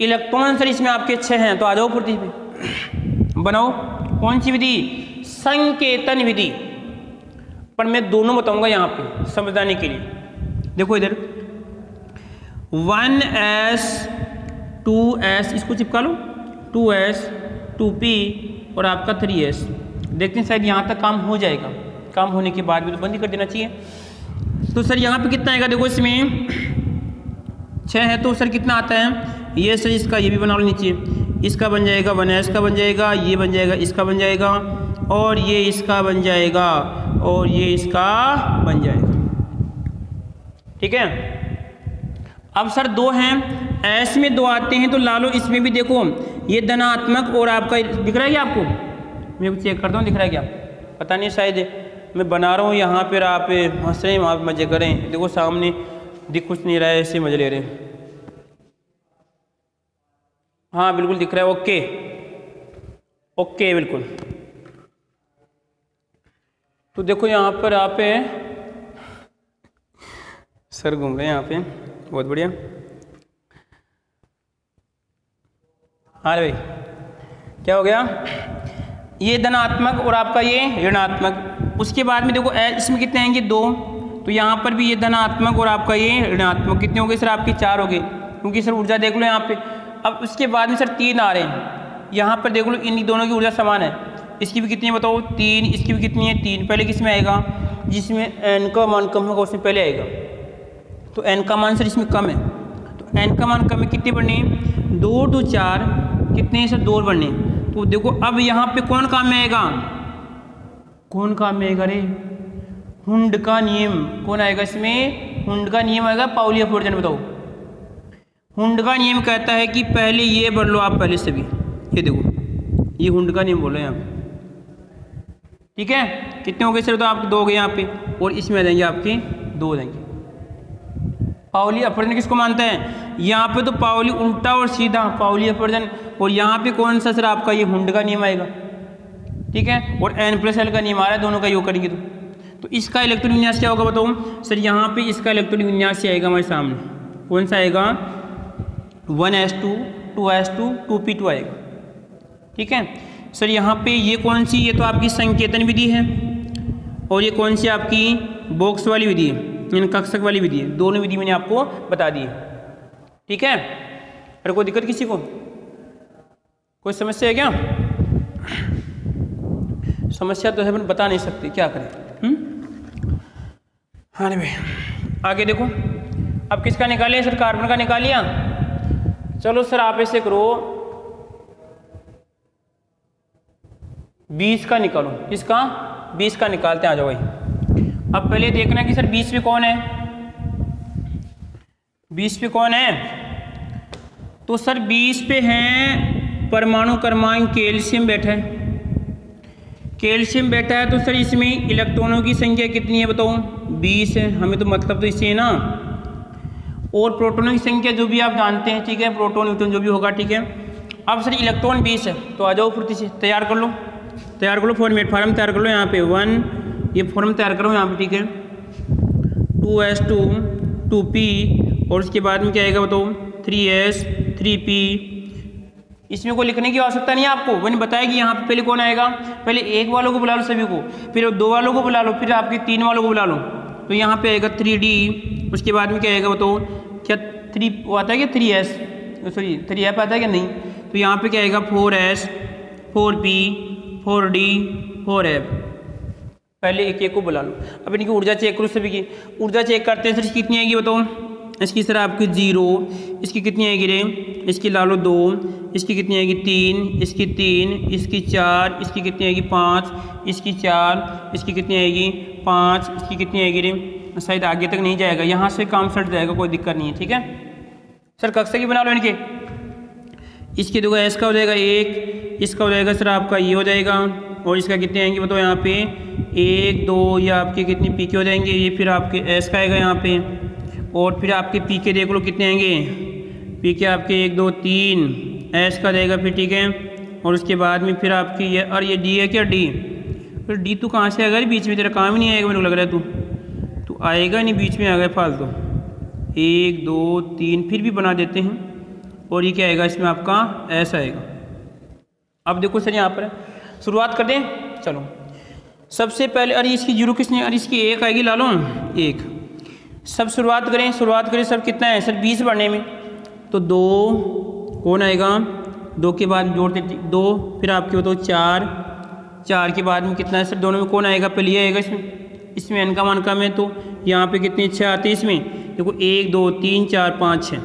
इलेक्ट्रॉन सर इसमें आपके 6 हैं, तो आ जाओ पृथ्वी पे, बनाओ कौन सी विधि, संकेतन विधि। पर मैं दोनों बताऊंगा यहाँ पे समझाने के लिए। देखो इधर 1s 2s, इसको चिपका लो, 2s 2p और आपका 3s। देखते हैं शायद यहाँ तक काम हो जाएगा, काम होने के बाद भी तो बंद ही कर देना चाहिए। तो सर यहाँ पे कितना आएगा, देखो इसमें 6 है तो सर कितना आता है, ये सर इसका ये भी बना लो नीचे, इसका बन जाएगा 1s का बन जाएगा, ये बन जाएगा, इसका बन जाएगा, और ये इसका बन जाएगा, और ये इसका बन जाएगा, ठीक है। अब सर 2 हैं, S में 2 आते हैं, तो लालो इसमें भी देखो ये धनात्मक, और आपका दिख रहा है क्या आपको, मैं चेक करता हूँ दिख रहा है क्या, पता नहीं, शायद मैं बना रहा हूँ यहाँ पर आप हंस रहे हैं, आप मजे करें। देखो सामने दिख कुछ नहीं रहा है, ऐसे मजे ले रहे हैं। हाँ बिल्कुल दिख रहा है, ओके ओके बिल्कुल। तो देखो यहाँ पर आप सर घूम रहे हैं यहाँ पे, बहुत बढ़िया। हाँ भाई क्या हो गया, ये धनात्मक और आपका ये ऋणात्मक। उसके बाद में देखो इसमें कितने आएंगे 2, तो यहाँ पर भी ये धनात्मक और आपका ये ऋणात्मक। कितने हो गए सर आपके 4 हो गए, क्योंकि सर ऊर्जा देख लो यहाँ पे। अब उसके बाद में सर 3 आ रहे हैं, यहाँ पर देख लो इन दोनों की ऊर्जा समान है। इसकी भी कितनी है बताओ 3, इसकी भी कितनी है 3। पहले किस में आएगा, जिसमें n का मान कम होगा उसमें पहले आएगा। तो n का मान सर इसमें कम है, तो n का मान कम है, कितने बढ़ने 2 2 4, कितने हैं सर 2 बढ़ने। तो देखो अब यहाँ पे कौन काम में आएगा, कौन काम में आएगा रे, हुंड का नियम। कौन आएगा इसमें, हुंड का नियम आएगा, पाउली अपवर्जन। बताओ हुंड का नियम कहता है कि पहले ये बढ़ लो आप पहले से भी, ये देखो ये हुंड का नियम बोल रहे हैं आप, ठीक है। कितने हो गए सर, तो आप 2 हो गए यहाँ पे, और इसमें आ जाएंगे आपके 2 हो जाएंगे। पाउली अपवर्जन किसको मानते हैं? यहाँ पे तो पाउली उल्टा और सीधा पाउली अपवर्जन, और यहाँ पे कौन सा सर आपका ये हुंड का नियम आएगा, ठीक है, और N+L का नियम आ रहा है, दोनों का योग करेंगे तो इसका इलेक्ट्रॉन विन्यास क्या होगा बताओ सर? यहाँ पे इसका इलेक्ट्रॉन विन्यास आएगा हमारे सामने, कौन सा आएगा? 1s2 2s2 2p2 आएगा, ठीक है सर। यहाँ पे ये कौन सी, ये तो आपकी संकेतन विधि है, और ये कौन सी आपकी बॉक्स वाली विधि है, यानी कक्षक वाली विधि है। दोनों विधि मैंने आपको बता दी है, ठीक है। अरे कोई दिक्कत किसी को, कोई समस्या है क्या? समस्या तो है पर बता नहीं सकते, क्या करें। हाँ भाई आगे देखो, अब किसका निकालिए सर? कार्बन का निकालिया। चलो सर आप ऐसे करो 20 का निकालो। किसका? 20 का निकालते हैं, आ जाओ भाई। अब पहले देखना कि सर 20 पे कौन है, 20 पे कौन है? तो सर 20 पे है परमाणु क्रमांक कैल्शियम बैठा है, कैल्शियम बैठा है। तो सर इसमें इलेक्ट्रॉनों की संख्या कितनी है बताओ? 20 है, हमें तो मतलब तो इससे है ना। और प्रोटॉनों की संख्या जो भी आप जानते हैं, ठीक है, प्रोटॉन न्यूट्रॉन जो भी होगा, ठीक है। अब सर इलेक्ट्रॉन 20 है, तो आ जाओ फुर्ती से तैयार कर लो, तैयार कर लो, फॉर्मेट फार्म तैयार कर लो। यहाँ पे 1 ये फॉर्म तैयार करो यहाँ पे, ठीक है। 2s2 2p और उसके बाद में क्या आएगा बताओ? 3s 3p। इसमें कोई लिखने की आवश्यकता नहीं है आपको, मैंने बताया कि यहाँ पे पहले कौन आएगा? पहले 1 वालों को बुला लो सभी को, फिर 2 वालों को बुला लो, फिर आपके 3 वालों को बुला लो। तो यहाँ पे आएगा 3d, उसके बाद में क्या आएगा बताओ? क्या 3 वो आता है क्या? 3s, सॉरी 3f आता है क्या? नहीं। तो यहाँ पे क्या आएगा? 4s 4p 4d 4f। पहले एक एक को बुला लो। अब इनकी ऊर्जा चेक करो सभी की। ऊर्जा चेक करते हैं सर, कितनी आएगी बताओ? इसकी सर आपकी 0, इसकी कितनी आएगी रे? इसकी ला लो 2, इसकी कितनी आएगी? 3, इसकी 3, इसकी 4, इसकी कितनी आएगी? 5, इसकी 4, इसकी कितनी आएगी? 5, इसकी कितनी आएगी रे? शायद आगे तक नहीं जाएगा, यहाँ से काम सट जाएगा, कोई दिक्कत नहीं है, ठीक है सर। कक्षा की बना लो इनके। इसके देखो एस का हो जाएगा 1, इसका हो जाएगा सर आपका ये हो जाएगा, और इसका कितने आएंगे बताओ? यहाँ पे 1 2 या आपके कितनी पी के हो जाएंगे? ये फिर आपके एस का आएगा यहाँ पे, और फिर आपके पी के देख लो कितने आएंगे? पी के आपके 1 2 3 एस का जाएगा फिर, ठीक है। और उसके बाद में फिर आपकी ये, और ये डी है क्या? डी, फिर डी तो कहाँ से आएगा? बीच में तेरा काम ही नहीं आएगा, मेरे को लग रहा है तू आएगा नहीं, बीच में आ गया फालतू। 1 2 3 फिर भी बना देते हैं, और ये क्या आएगा? इसमें आपका एस आएगा। अब देखो सर यहाँ पर शुरुआत कर दें, चलो सबसे पहले, अरे इसकी 0 किसने? अरे इसकी 1 आएगी, ला लो 1। सब शुरुआत करें सब कितना है सर? 20 बढ़ने में, तो 2 कौन आएगा? 2 के बाद जोड़ते 2, फिर आपके बताओ 4 के बाद में कितना है सर? दोनों में कौन आएगा? पहले ये आएगा इसमें एन का मान कम है, तो यहाँ पे कितनी 6 आती है इसमें, देखो 1 2 3 4 5 6।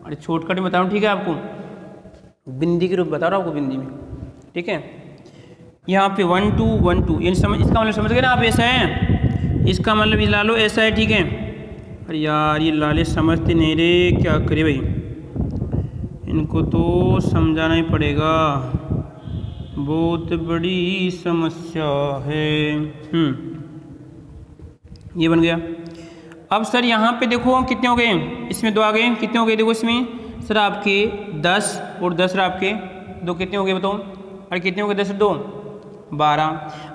अरे शॉर्टकट में बता रहा हूँ, ठीक है, आपको बिंदी के रूप बता रहा हूँ आपको, बिंदी में, ठीक है। यहाँ पे 1 2 1 2, यानी समझ, इसका मतलब समझ गए ना आप? ऐसा है, इसका मतलब ये ला लो ऐसा है, ठीक है। अरे यार ये लाले समझते नहीं रे, क्या करे भाई, इनको तो समझाना ही पड़ेगा, बहुत बड़ी समस्या है। ये बन गया। अब सर यहाँ पे देखो कितने हो गए? इसमें 2 आ गए, कितने हो गए? देखो इसमें सर आपके 10 और 10 आपके 2, कितने हो गए बताओ? अरे कितने हो गए? 10 2 12,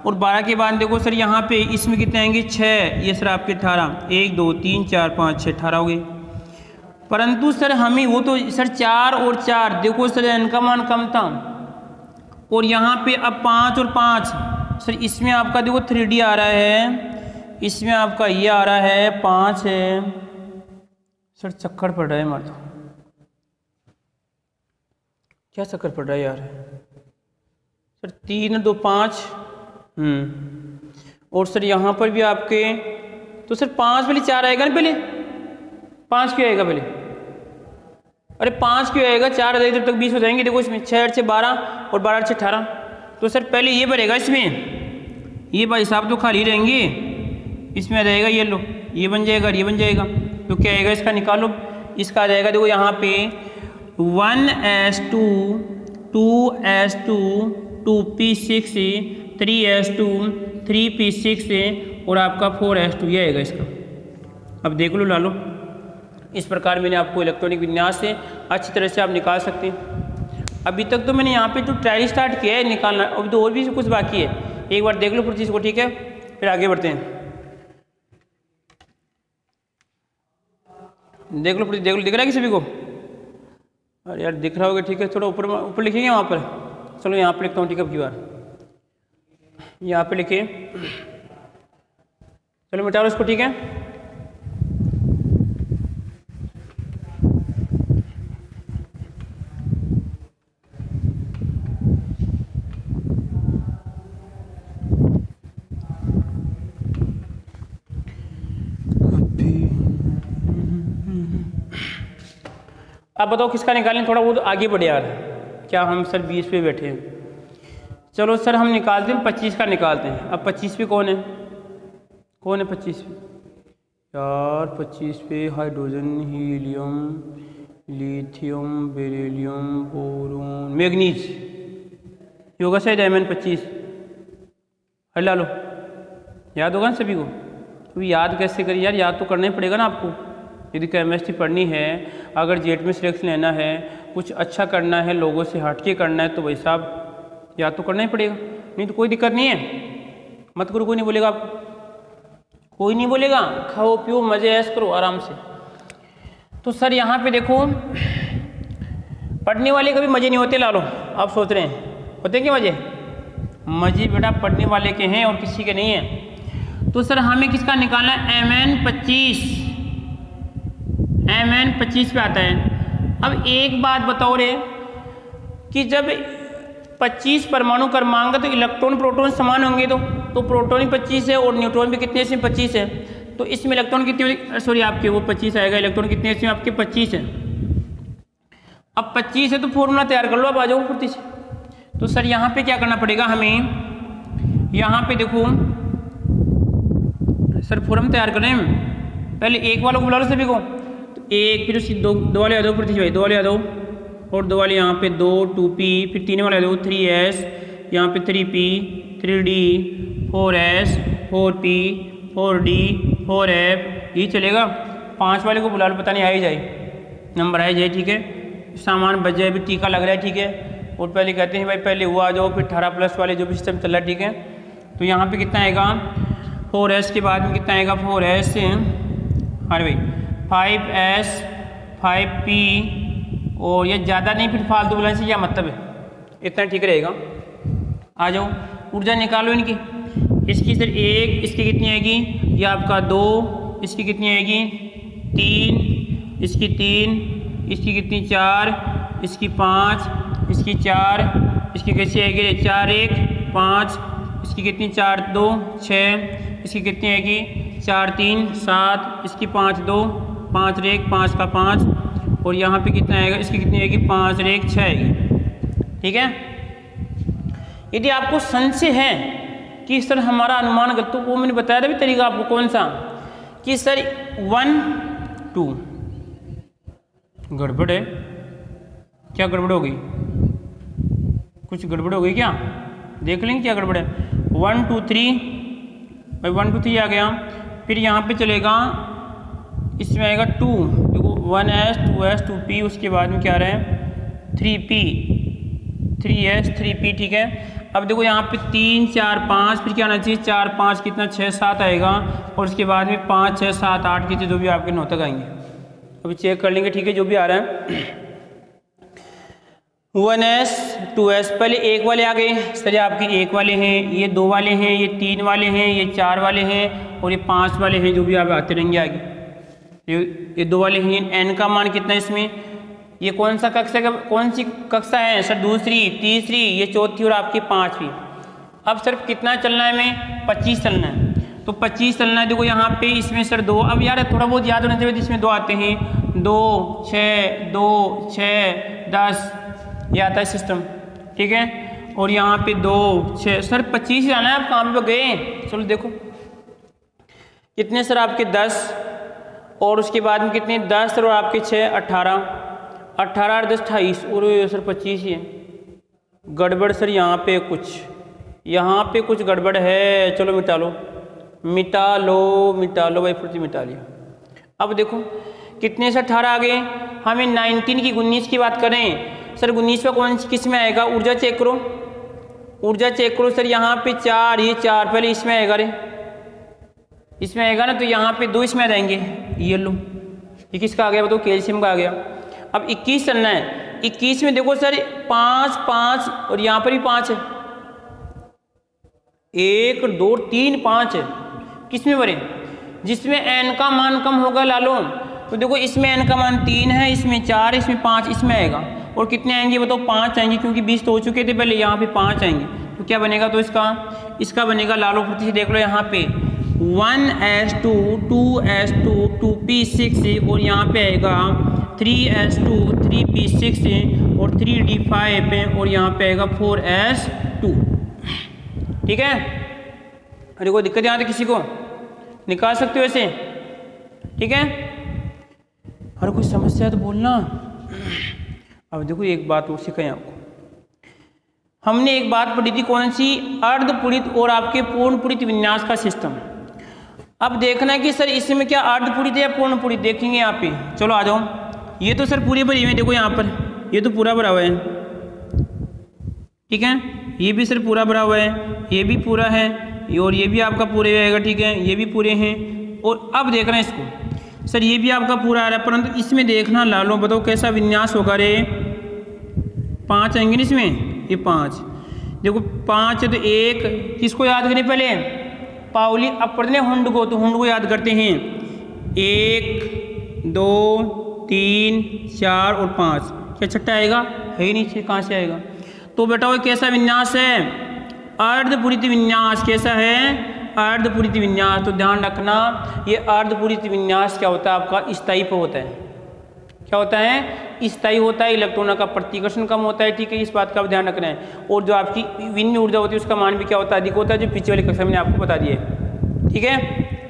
और 12 के बाद देखो सर यहाँ पे इसमें कितने आएंगे? 6, ये सर आपके 18, 1 2 3 4 5 6 18 हो गए। परंतु सर हमें वो तो सर 4 और 4 देखो सर इनका मान कम था, और यहाँ पे अब 5 और 5 सर इसमें आपका देखो 3D आ रहा है, इसमें आपका ये आ रहा है 5 है सर। चक्कर पड़ रहा है हमारा, क्या चक्कर पड़ रहा है यार सर? 3 2 5 और सर यहाँ पर भी आपके, तो सर 5 पहले 4 आएगा ना? पहले 5 क्यों आएगा पहले? अरे 5 क्यों आएगा? 4 जब तक 20 हो जाएंगे। देखो इसमें 6 से 12 और 12 से 18, तो सर पहले ये भरेगा इसमें, ये भाई साहब तो खाली रहेंगे, इसमें आ जाएगा ये लो, ये बन जाएगा, ये बन जाएगा, तो क्या आएगा? इसका निकालो, इसका आ जाएगा देखो यहाँ पे 1s2 2s2 2p6 3s2 3p6 और आपका 4s2, ये आएगा इसका, अब देख लो ला लो, इस प्रकार मैंने आपको इलेक्ट्रॉनिक विन्यास से अच्छी तरह से आप निकाल सकते हैं। अभी तक तो मैंने यहाँ पे जो ट्रायल स्टार्ट किया है निकालना, अभी तो और भी कुछ बाकी है, एक बार देख लो प्रोसेस को, ठीक है, फिर आगे बढ़ते हैं। देख लो प्रोसेस, देख लो, दिख रहा है कि सभी को? अरे यार दिख रहा होगा, ठीक है, थोड़ा ऊपर ऊपर लिखेंगे वहाँ पर, चलो यहाँ पर लिखता हूँ, ठीक है, अब की बार यहाँ पे लिखिए, चलो मिटा लो इसको, ठीक है। अब बताओ किसका निकालें, थोड़ा बहुत आगे बढ़े यार, क्या हम सर 20 पे बैठे हैं। चलो सर हम निकालते हैं 25 का निकालते हैं। अब 25 पे कौन है, कौन है 25 पे यार? 25 पे hydrogen, helium, lithium, beryllium, boron, manganese, yoga से डायमंड 25 हटा लो। याद होगा ना सभी को? तो याद कैसे करिए यार, याद तो करना ही पड़ेगा ना आपको। यदि केमिस्ट्री पढ़नी है, अगर जेट में सिलेक्शन लेना है, कुछ अच्छा करना है, लोगों से हट के करना है, तो भाई साहब याद तो करना ही पड़ेगा, नहीं तो कोई दिक्कत नहीं है। मत करो, कोई नहीं बोलेगा आपको, कोई नहीं बोलेगा, खाओ पियो मजे ऐश करो आराम से। तो सर यहाँ पे देखो, पढ़ने वाले कभी मजे नहीं होते लालो, आप सोच रहे हैं होते क्या मजे? मजे बेटा पढ़ने वाले के हैं और किसी के नहीं है। तो सर हमें किसका निकालना है? Mn25 पे आता है। अब एक बात बताओ रे कि जब 25 परमाणु क्रमांक तो इलेक्ट्रॉन प्रोटॉन समान होंगे, तो प्रोटॉन ही 25 है और न्यूट्रॉन भी कितने इसमें 25 है, तो इसमें इलेक्ट्रॉन कितने, सॉरी आपके वो 25 आएगा, इलेक्ट्रॉन कितने इसमें आपके 25 है। अब 25 है तो फॉर्मूला तैयार कर लो, अब आ जाओ फुर्ती से। तो सर यहाँ पे क्या करना पड़ेगा हमें, यहाँ पे देखो सर फॉर्म तैयार करें, पहले एक वालों को बुला लो सभी को, तो एक, फिर उसकी दो वाले आ दो प्रतीश भाई, 2 वाले आ दो, और 2 वाले यहाँ पे 2 2p, फिर 3 वाले आ दो 3s, यहाँ पे 3p 3d 4s 4p 4d 4f, ये चलेगा। 5 वाले को बुला लो, पता नहीं आ ही जाए, नंबर आ जाए, ठीक है, सामान बच जाए, भी टीका लग रहा है, ठीक है। और पहले कहते हैं भाई पहले वो आ जाओ, फिर 18+ वाले जो भी सिस्टम चल रहा है, ठीक है। तो यहाँ पे कितना आएगा 4s के बाद में कितना आएगा 4s, अरे भाई 5s 5p, और ये ज़्यादा नहीं फिर फालतू बुलाने से क्या मतलब है, इतना ठीक रहेगा। आ जाओ ऊर्जा निकालो इनकी, इसकी सर 1, इसकी कितनी आएगी, ये आपका 2, इसकी कितनी आएगी 3, इसकी 3, इसकी कितनी 4, इसकी 5, इसकी 4, इसकी कैसी आएगी 4 1 5, इसकी कितनी 4 2 6, इसकी कितनी आएगी 4 3 7, इसकी 5 2 5 1 5 का 5, और यहाँ पे कितना आएगा, इसकी कितनी आएगी 5 1 6 आएगी, ठीक है। यदि आपको संशय है कि सर हमारा अनुमान गलत, तो वो मैंने बताया था भी तरीका आपको, कौन सा, कि सर 1 2 गड़बड़ है क्या, गड़बड़ हो गई, कुछ गड़बड़ हो गई क्या, देख लेंगे क्या गड़बड़ है। 1 2 3 भाई 1 2 3 आ गया, फिर यहाँ पे चलेगा, इसमें आएगा 2, देखो 1s 2s 2p, उसके बाद में क्या आ रहा है 3p 3s 3p, ठीक है। अब देखो यहाँ पे 3 4 5, फिर क्या आना चाहिए 4 5 कितना 6 7 आएगा, और उसके बाद में 5 6 7 8 के जो भी आपके 9 तक आएंगे, अभी चेक कर लेंगे, ठीक है, जो भी आ रहा है। 1s 2s, पहले 1 वाले आ गए सर, ये आपके 1 वाले हैं, ये 2 वाले हैं, ये 3 वाले हैं, ये 4 वाले हैं, और ये 5 वाले हैं, जो भी आप आते रहेंगे आगे। ये 2 वाले हैं, n का मान कितना है इसमें, ये कौन सा कक्षा का, कौन सी कक्षा है सर, दूसरी तीसरी, ये चौथी और आपकी 5वीं। अब सिर्फ कितना चलना है हमें 25 चलना है, तो 25 चलना है। देखो यहाँ पे इसमें सर 2, अब यार थोड़ा बहुत याद होना चाहिए, इसमें 2 आते हैं, 2 6 2 6 10, ये आता है सिस्टम, ठीक है। और यहाँ पे 2 6, सर 25 आना है, आप कहाँ पे गए, चलो देखो कितने सर आपके 10, और उसके बाद में कितने 10 सर, और आपके 6 18 18 और 10 28, और सर 25 ही है। गड़बड़ सर यहाँ पे कुछ गड़बड़ है, चलो मिटा लो भाई, फुर्ती मिटा लिया। अब देखो कितने से 18 आ गए, हमें 19 की 19 की बात करें सर, 19 का कौन सी किस में आएगा, ऊर्जा चेक करो, ऊर्जा चेक करो सर, यहाँ पे 4, ये 4 पहले इसमें आएगा, रे इसमें आएगा ना, तो यहाँ पे 2 इसमें आ जाएंगे, ये लो, ये किसका आ गया बताओ, कैल्शियम का आ गया। अब 21 चलना है, 21 में देखो सर 5 5 और यहाँ पर भी 5 है, 1 2 3 5 है, किस में भरे, जिसमें n का मान कम होगा लालो, तो देखो इसमें n का मान 3 है, इसमें 4 है, इसमें 5, इसमें आएगा, और कितने आएंगे बताओ, 5 आएंगे, क्योंकि 20 तो हो चुके थे पहले, यहाँ पे 5 आएंगे, तो क्या बनेगा, तो इसका बनेगा लालो प्रति से देख लो यहाँ पे 1s2 2s2 2p6 और यहाँ पे आएगा 3s2 3p6 और 3d5 और यहाँ पे आएगा 4s2। ठीक है, अरे कोई दिक्कत यहाँ तक किसी को, निकाल सकते हो ऐसे, ठीक है, अरे कोई समस्या है तो बोलना। अब देखो एक बात और सिखाएं आपको, हमने एक बात पढ़ी थी, कौन सी, अर्धपूरित और आपके पूर्णपूरित विन्यास का सिस्टम। अब देखना है कि सर इसमें क्या अर्धपूरित है या पूर्णपूरित, देखेंगे यहाँ पे, चलो आ जाओ, ये तो सर पूरे भरी हुए, देखो यहाँ पर ये तो पूरा भरा हुआ है, ठीक है, ये भी सर पूरा भरा हुआ है, ये भी पूरा है, और ये भी आपका पूरे रहेगा, ठीक है, ये भी पूरे हैं, और अब देखना है इसको सर, ये भी आपका पूरा आ रहा है, परंतु इसमें देखना लालो, बताओ कैसा विन्यास होगा रे, 5 आएंगे ना इसमें, ये 5, देखो 5 है, तो 1 किसको याद करें पहले, पाउली, अब पढ़ने हुंड को, तो हुंड को याद करते हैं, 1 2 3 4 और 5, क्या छठा आएगा, है ही नहीं, कहाँ से आएगा, तो बेटा वो कैसा विन्यास है, अर्धपूरित विन्यास, कैसा है, अर्धपूरित विन्यास। तो ध्यान रखना ये अर्धपूरित विन्यास क्या होता है आपका, स्थायी पर होता है, क्या होता है, स्थायी होता है, इलेक्ट्रॉनों का प्रतिकर्षण कम होता है, ठीक है, इस बात का ध्यान रखना है, और जो आपकी विन्य ऊर्जा होती है उसका मान भी क्या होता है, अधिक होता है, जो पिछले वाली कक्षा में आपको बता दिया है, ठीक है,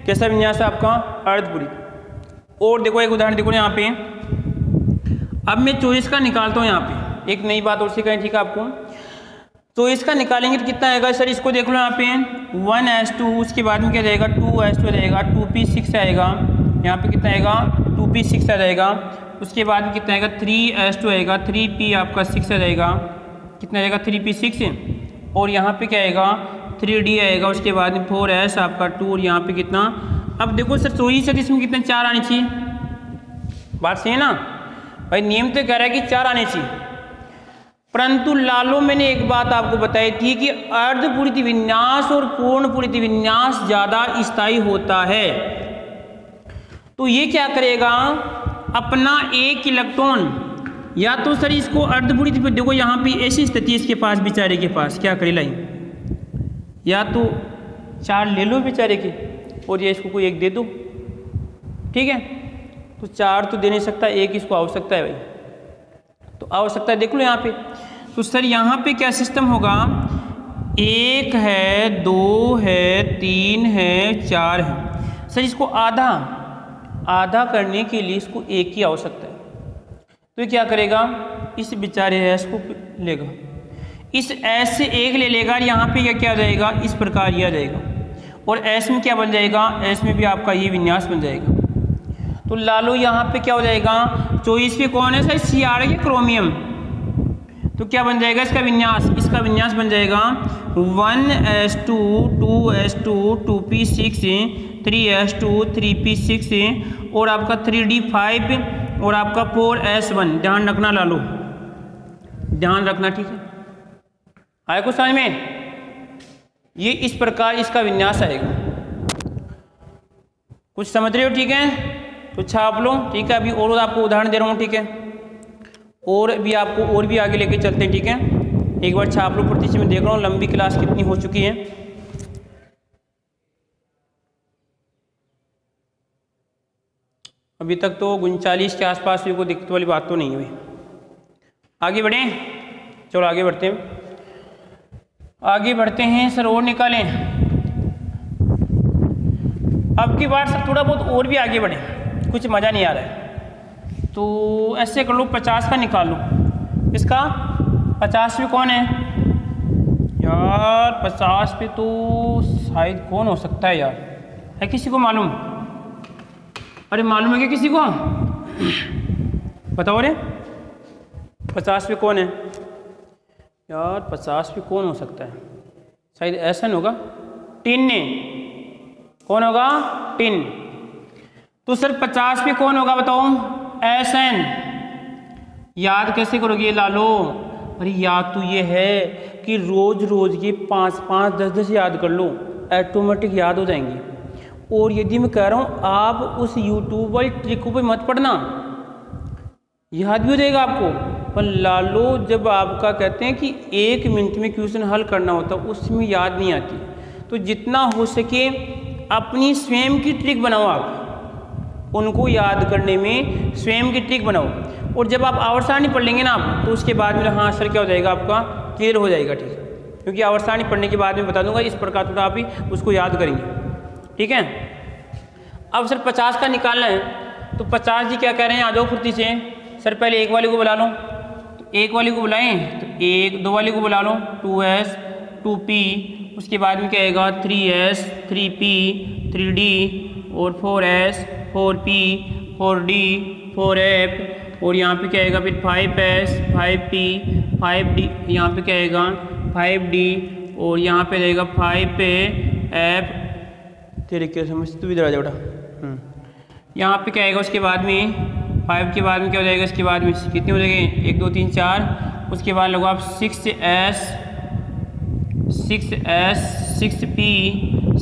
कैसा विन्यास है आपका, अर्धपूरित। और देखो एक उदाहरण देखो यहाँ पे, अब मैं 24 का निकालता हूँ, यहाँ पे एक नई बात और सिखाएं, ठीक है आपको, तो इसका निकालेंगे तो कितना आएगा सर, इसको देख लो यहाँ पे 1s2, उसके बाद में क्या जाएगा 2s2 रहेगा, 2p6 आएगा, यहाँ पे कितना आएगा 2p6 आ जाएगा, उसके बाद में कितना आएगा 3s2 आएगा, 3p आपका 6 आ जाएगा, कितना आएगा 3p6, और यहाँ पे क्या आएगा 3d आएगा, उसके बाद में 4s आपका 2, और यहाँ पे कितना, अब देखो सर 24 है, इसमें कितने 4 आने चाहिए, बात सही है ना भाई, नियम तो कह रहा है कि 4 आने चाहिए, परंतु लालो मैंने एक बात आपको बताई थी कि अर्धपूरित विन्यास और पूर्णपूरित विन्यास ज़्यादा स्थायी होता है, तो ये क्या करेगा, अपना एक इलेक्ट्रॉन, या तो सर इसको अर्धपूरित, देखो यहाँ पे ऐसी स्थिति इसके पास, बेचारे के पास क्या करे लाई, या तो 4 ले लो बेचारे के, और ये इसको कोई 1 दे दो, ठीक है, तो 4 तो दे नहीं सकता, 1 इसको आवश्यकता है भाई, तो आवश्यकता देख लो यहाँ पे, तो सर यहाँ पे क्या सिस्टम होगा, 1 है 2 है 3 है 4 है, सर इसको आधा करने के लिए इसको 1 की आवश्यकता है, तो ये क्या करेगा, इस बेचारे एस को लेगा, इस एस से 1 ले लेगा, यहाँ पे क्या आ जाएगा, इस प्रकार ये आ जाएगा, और एस में क्या बन जाएगा, एस में भी आपका ये विन्यास बन जाएगा, तो लालो यहाँ पे क्या हो जाएगा, 24 पे कौन है सर, Cr है क्रोमियम, तो क्या बन जाएगा इसका विन्यास बन जाएगा 1s2 2s2 2p6 3s2 3p6 और आपका 3d5 और आपका 4s1, ध्यान रखना लालो, ध्यान रखना, ठीक है, आया कुछ समझ में, ये इस प्रकार इसका विन्यास आएगा, कुछ समझ रहे हो, ठीक है, तो छाप लो, ठीक है, अभी और आपको उदाहरण दे रहा हूँ, ठीक है, और भी आपको और भी आगे लेके चलते हैं, ठीक है, एक बार छाप लो प्रति से, मैं देख रहा हूँ लंबी क्लास कितनी हो चुकी है, अभी तक तो 39 के आसपास कोई दिक्कत वाली बात तो नहीं हुई, आगे बढ़ें, चलो आगे बढ़ते हैं सर, और निकालें, अब की बार सर थोड़ा बहुत और भी आगे बढ़ें, कुछ मज़ा नहीं आ रहा है, तो ऐसे कर लो 50 का निकाल लो, इसका 50 पे कौन है यार, 50 पे तो शायद कौन हो सकता है यार, है किसी को मालूम, अरे मालूम है क्या किसी को? बताओ रे 50 पे कौन है यार? 50 पे कौन हो सकता है? शायद एसन होगा, टिन ने। कौन होगा? टिन। तो सर 50 पे कौन होगा बताओ? एसन। याद कैसे करोगे लालो? अरे याद तो ये है कि रोज रोज ये 5-5, 10-10 याद कर लो, ऑटोमेटिक याद हो जाएंगी। और यदि मैं कह रहा हूँ आप उस यूट्यूब वाली ट्रिक पे मत पढ़ना, याद भी हो जाएगा आपको। पर लालो जब आपका कहते हैं कि 1 मिनट में क्वेश्चन हल करना होता है उसमें याद नहीं आती। तो जितना हो सके अपनी स्वयं की ट्रिक बनाओ, आप उनको याद करने में स्वयं की ट्रिक बनाओ। और जब आप आवर्त सारणी पढ़ लेंगे ना आप, तो उसके बाद में हाँ सर क्या हो जाएगा आपका? क्लियर हो जाएगा, ठीक है। क्योंकि आवर्त सारणी पढ़ने के बाद में बता दूंगा इस प्रकार तो आप ही उसको याद करेंगे, ठीक है। अब सर 50 का निकालना है, तो 50 जी क्या कह रहे हैं? आ जाओ फुर्ती से। सर पहले एक वाले को बुला लो, तो एक वाले को बुलाएं तो 1, 2 वाले को बुला लो 2s 2p, उसके बाद में क्या आएगा 3s 3p 3d और 4s 4p 4d 4f, और यहाँ पे क्या आएगा फिर 5s 5p 5d, यहाँ पे क्या आएगा 5d, और यहाँ पे रहेगा 5f। तेरे क्या समझ तू इधर आ जा बेटा। यहाँ पे क्या आएगा उसके बाद में 5 के बाद में क्या हो जाएगा? इसके बाद में कितने हो जाएंगे? 1 2 3 4, उसके बाद लगो आप 6s 6p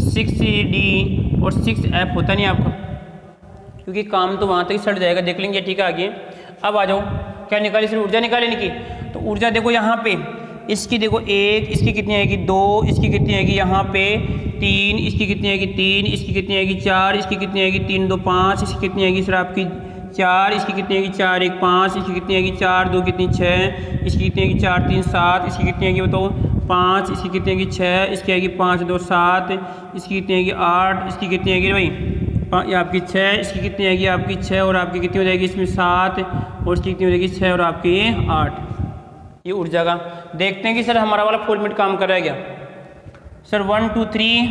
6d और 6f होता नहीं आपका, क्योंकि काम तो वहाँ तक ही सट जाएगा, देख लेंगे, ठीक है। आगे अब आ जाओ, क्या निकाली? सिर्फ ऊर्जा निकाले नहीं की। तो ऊर्जा देखो यहाँ पे इसकी देखो 1, इसकी कितनी आएगी 2, इसकी कितनी आएगी यहाँ पे 3, इसकी कितनी आएगी 3, इसकी कितनी आएगी 4, इसकी कितनी आएगी 3 2 5, इसकी कितनी आएगी सर आपकी 4, इसकी कितनी आएगी 4 1 5, इसकी कितनी आएगी 4 2 कितनी 6, इसकी कितनी आएगी 4 3 7, इसकी कितनी आएगी बताओ 5, इसकी कितनी आएगी 6, इसकी आएगी 5 2 7, इसकी कितनी आएगी 8, इसकी कितनी आएगी भाई ये आपकी 6, इसकी कितनी आएगी आपकी 6, और आपकी कितनी हो जाएगी इसमें 7, और इसकी कितनी हो जाएगी 6 और आपकी 8। ये ऊर्जा का देखते हैं कि सर हमारा वाला फॉर्मेट काम कर रहा है क्या? सर 1 2 3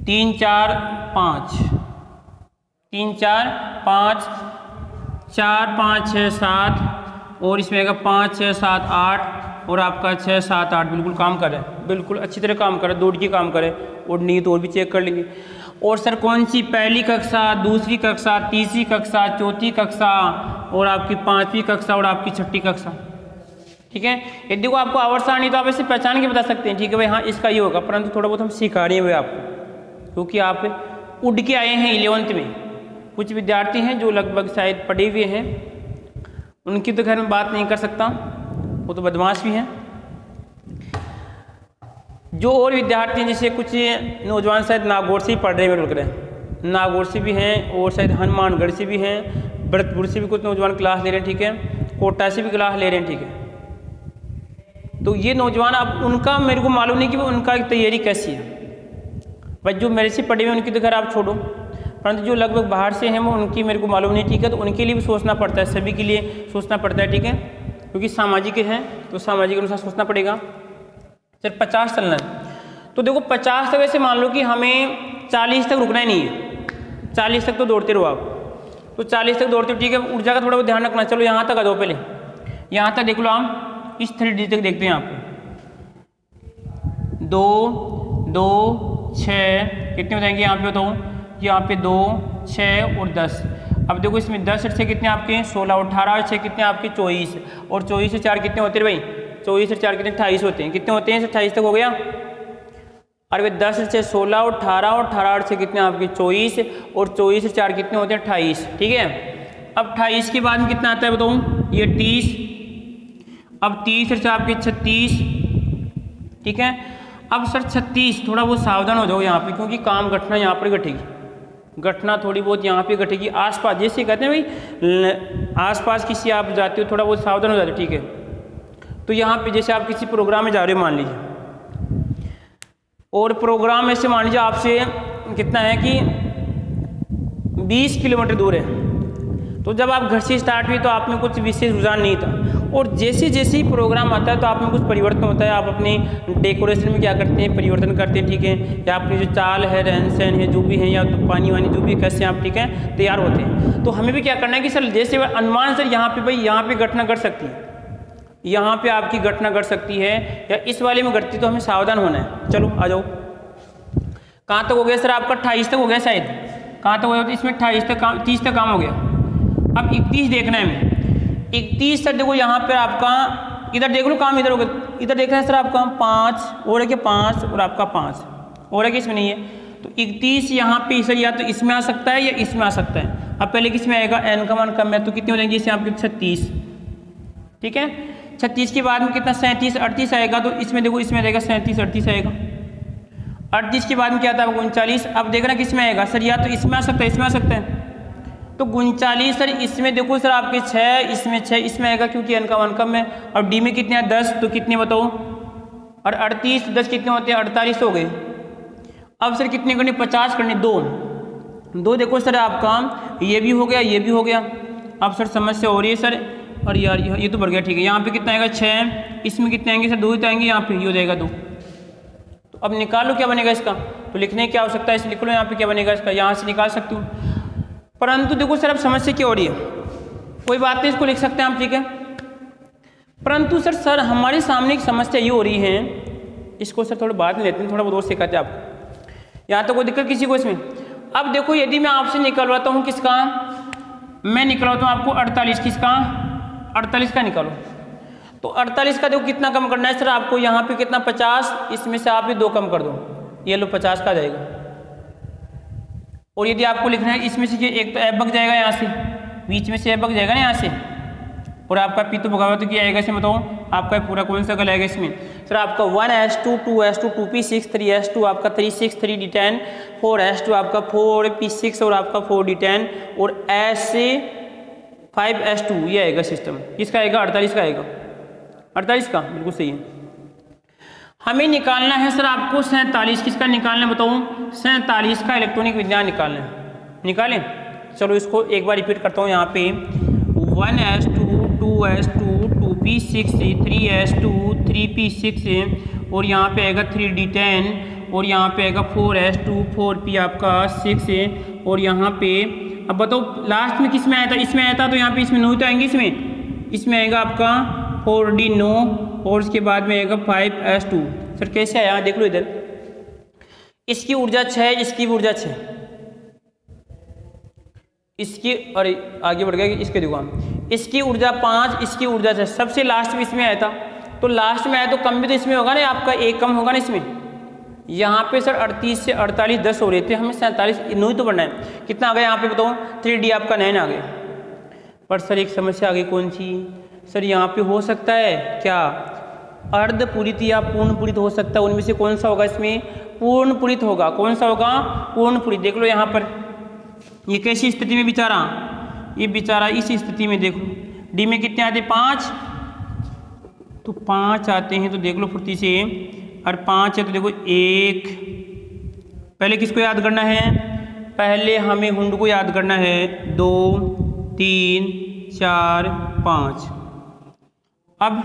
3 4 5 3 4 5 4 5 6 7, और इसमें आएगा 5 6 7 8, और आपका 6 7 8 बिल्कुल काम कर रहा है, बिल्कुल अच्छी तरह काम कर रहा है, दौड़ के काम करे। और नहीं तो और भी चेक कर लेंगे। और सर कौन सी? पहली कक्षा, दूसरी कक्षा, तीसरी कक्षा, चौथी कक्षा, और आपकी 5वीं कक्षा, और आपकी 6ठी कक्षा, ठीक है। यदि देखो आपको आवर्त सारणी तो आप ऐसे पहचान के बता सकते हैं, ठीक है भाई हाँ इसका ये होगा, परंतु थोड़ा बहुत हम सिखा रहे हैं भाई आपको, क्योंकि आप उड़ के आए हैं 11th में। कुछ विद्यार्थी हैं जो लगभग शायद पढ़े हुए हैं, उनकी तो खैर मैं बात नहीं कर सकता, वो तो बदमाश भी हैं। जो और विद्यार्थी हैं, जैसे कुछ नौजवान शायद नागौर से ही पढ़ रहे हैं, मेरे लग रहा है नागौर से भी हैं, और शायद हनुमानगढ़ से भी हैं, भरतपुर से भी कुछ नौजवान क्लास ले रहे हैं, ठीक है, कोटा से भी क्लास ले रहे हैं, ठीक है। तो ये नौजवान अब उनका मेरे को मालूम नहीं कि उनका तैयारी कैसी है भाई। जो मेरे से पढ़े हुए उनकी तो खैर आप छोड़ो, परंतु जो लगभग बाहर से हैं वो उनकी मेरे को मालूम नहीं, ठीक है। तो उनके लिए भी सोचना पड़ता है, सभी के लिए सोचना पड़ता है, ठीक है, क्योंकि सामाजिक है तो सामाजिक अनुसार सोचना पड़ेगा। सर 50 चलना है, तो देखो 50 तक ऐसे मान लो कि हमें 40 तक रुकना ही नहीं है, 40 तक तो दौड़ते रहो आप, तो 40 तक दौड़ते हो, ठीक है। ऊर्जा का थोड़ा बहुत ध्यान रखना। चलो यहाँ तक आ जाओ, पहले यहाँ तक देख लो, हम इस 3D तक देखते हैं आपको। 2 2 6 कितने हो जाएंगे यहाँ पे बताओ? यहाँ पे 2 6 और 10। अब देखो इसमें 10 से कितने आपके 16, 18 से कितने आपके 24, और 24 से 4 कितने होते हैं भाई? 24 से 4 कितने 28 होते हैं। कितने होते हैं? 28 तक हो गया। और वे 10 से 16 और 18, और 18 से कितने आपके 24, और 24 से 4 कितने होते हैं 28, ठीक है। अब 28 के बाद में कितना आता है बताऊँ? ये 30। अब 30 से आपके 36, ठीक है। अब सर 36, थोड़ा बहुत सावधान हो जाओ यहाँ पे, क्योंकि काम घटना यहाँ पर घटेगी, घटना थोड़ी बहुत यहाँ पे घटेगी आसपास, जैसे कहते हैं भाई आसपास किसी आप जाते हो थोड़ा बहुत सावधान हो जाते हो, ठीक है। तो यहाँ पे जैसे आप किसी प्रोग्राम में जा रहे हो मान लीजिए, और प्रोग्राम ऐसे मान लीजिए आपसे कितना है कि 20 किलोमीटर दूर है, तो जब आप घर से स्टार्ट हुई तो आप में कुछ विशेष रुझान नहीं था, और जैसे जैसे ही प्रोग्राम आता है तो आप में कुछ परिवर्तन होता है। आप अपने डेकोरेशन में क्या करते हैं, परिवर्तन करते हैं, ठीक है, या अपनी जो चाल है, रहन सहन है, जो भी है, या तो पानी वानी जो भी कैसे आप, ठीक है, तैयार होते हैं। तो हमें भी क्या करना है कि सर जैसे अनुमान सर यहाँ पे भाई यहाँ पे घटना घट सकती है, यहाँ पे आपकी घटना घट सकती है, या इस वाले में घटती, तो हमें सावधान होना है। चलो आ जाओ, कहाँ तक हो गया सर आपका? 28 तक हो गया शायद, कहाँ तक हो गया? तो इसमें 28 तक काम, 30 तक काम हो गया। अब 31 देखना है हमें। 31 सर देखो यहाँ पर आपका, इधर देख लो काम, इधर हो गया, इधर देखना है सर आपका 5 और है क्या 5 और आपका 5 और है कि इसमें नहीं है, तो 31 यहाँ पे सर या तो इसमें आ सकता है या इसमें आ सकता है। अब पहले किसमें आएगा? n का मान कम है तो कितने हो जाएंगे? इससे आपके 36, ठीक है। 36 के बाद में कितना? 37 38 आएगा, तो इसमें देखो इसमें रहेगा 37 38 आएगा। 38 के बाद में क्या आता है? 39। अब देखना किसमें आएगा सर, या तो इसमें आ सकता है, इसमें आ सकता है, तो 39 सर इसमें देखो सर आपके 6, इसमें 6, इसमें आएगा क्योंकि n का मान कम है। और d में कितने हैं? 10, तो कितने बताओ? और 38 10 कितने होते हैं? 48 हो गए। अब सर कितने करने? 50 करने, 2 देखो सर आपका ये भी हो गया, ये भी हो गया। अब सर समस्या हो रही है सर, और यार ये तो बढ़ गया, ठीक है। यहाँ पे कितना आएगा? 6, इसमें कितने आएंगे सर? 2 ही तो आएंगे, यहाँ पे ये हो जाएगा 2। तो अब निकालो क्या बनेगा इसका, तो लिखने की आवश्यकता है, इसे लिख लो यहाँ पे क्या बनेगा इसका, यहाँ से निकाल सकती हूँ। परंतु देखो सर अब समस्या क्या हो रही है, कोई बात नहीं, इसको लिख सकते हैं आप, ठीक है। परंतु सर हमारे सामने एक समस्या ये हो रही है, इसको सर थोड़ा बाद में लेते हैं, थोड़ा बहुत और सिखाते हैं आपको, यहाँ तो कोई दिक्कत किसी को इसमें। अब देखो यदि मैं आपसे निकलवाता हूँ किसका, मैं निकलवाता हूँ आपको 48, किसका? 48 का निकालो। तो 48 का देखो कितना कम करना है सर आपको, यहाँ पे कितना? 50, इसमें से आप 2 कम कर दो, ये लो 50 का जाएगा। और यदि आपको लिखना है इसमें से एक तो एफ बग जाएगा, यहाँ से बीच में से एफ बग जाएगा ना यहाँ से, और आपका पी तो भगा तो क्या आएगा इसमें बताओ? आपका पूरा कौन सा गल आएगा इसमें सर? आपका 1s2 2s2 2p6 3s2 आपका 3 6 3d10 4s2 आपका 4p6 और आपका 4d10 और ऐसे 5s2 ये आएगा सिस्टम। किसका आएगा? 48 का आएगा, 48 का, बिल्कुल सही है। हमें निकालना है सर आपको 47, किसका निकालना है बताऊँ? 47 का इलेक्ट्रॉनिक विज्ञान निकालना है, निकालें। चलो इसको एक बार रिपीट करता हूँ, यहाँ पे 1s2 2s2 2p6 3s2 3p6 और यहाँ पे आएगा 3d10 और यहाँ पे आएगा 4s2 4p आपका 6 और यहाँ पे अब बताओ लास्ट में किस में आया था? इसमें आया था, तो यहाँ पे इसमें 9 तो आएंगे, इसमें आएगा आपका 4d9 और उसके बाद में आएगा 5s2। सर कैसे आया देख लो इधर, इसकी ऊर्जा 6, इसकी भी ऊर्जा 6, इसकी और आगे बढ़ गया, इसके देखो हम, इसकी ऊर्जा 5, इसकी ऊर्जा 6, सबसे लास्ट में इसमें आया था, तो लास्ट में आया तो कम भी तो इसमें होगा ना, आपका एक कम होगा ना इसमें। यहाँ पे सर 38 से 48 10 हो रहे थे, हमें 47 9 ही तो बढ़ना है। कितना आ गया यहाँ पे बताओ? 3D आपका 9 आ गया। पर सर एक समस्या आ गई, कौन सी सर? यहाँ पे हो सकता है क्या अर्धपूरित या पूर्णपूरित हो सकता है, उनमें से कौन सा होगा? इसमें पूर्णपूरित होगा। कौन सा होगा? पूर्णपूरित। देख लो यहाँ पर ये कैसी स्थिति में बेचारा, ये बेचारा इस स्थिति में देखो, डी में कितने आते? 5, तो 5 आते हैं, तो देख लो फुर्ती से, और 5 है तो देखो 1, पहले किसको याद करना है? पहले हमें हुंड को याद करना है, 2 3 4 5। अब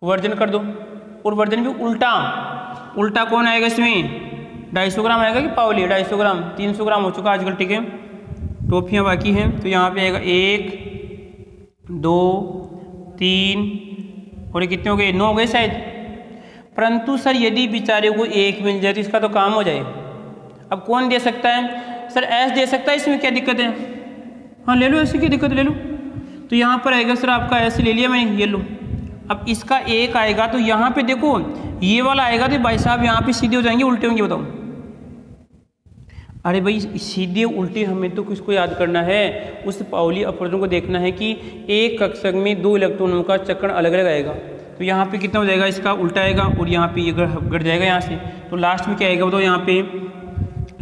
वर्जन कर दो, और वर्जन भी उल्टा, उल्टा कौन आएगा इसमें? 250 ग्राम आएगा कि पावली? 250 ग्राम, 300 ग्राम हो चुका आजकल, ठीक है। टॉफियाँ बाकी हैं, तो यहाँ पे आएगा 1 2 3 और ये कितने हो गए? 9 हो गए शायद। परंतु सर यदि बेचारे को 1 मिल जाए तो इसका तो काम हो जाए। अब कौन दे सकता है? सर एस दे सकता है, इसमें क्या दिक्कत है? हाँ ले लो, ऐसे की दिक्कत ले लो। तो यहाँ पर आएगा सर आपका ऐसे ले लिया मैंने, ये लो। अब इसका 1 आएगा तो यहाँ पे देखो ये वाला आएगा तो भाई साहब यहाँ पे सीधे हो जाएंगे, उल्टे होंगे, बताओ। अरे भाई सीधे उल्टे हमें तो किसको याद करना है? उस पाउली अपवर्जन को देखना है कि एक कक्षक में 2 इलेक्ट्रॉनों का चक्कर अलग अलग आएगा। तो यहाँ पे कितना हो जाएगा? इसका उल्टा आएगा और यहाँ पे ये घट जाएगा यहाँ से। तो लास्ट में क्या आएगा बताओ? यहाँ पे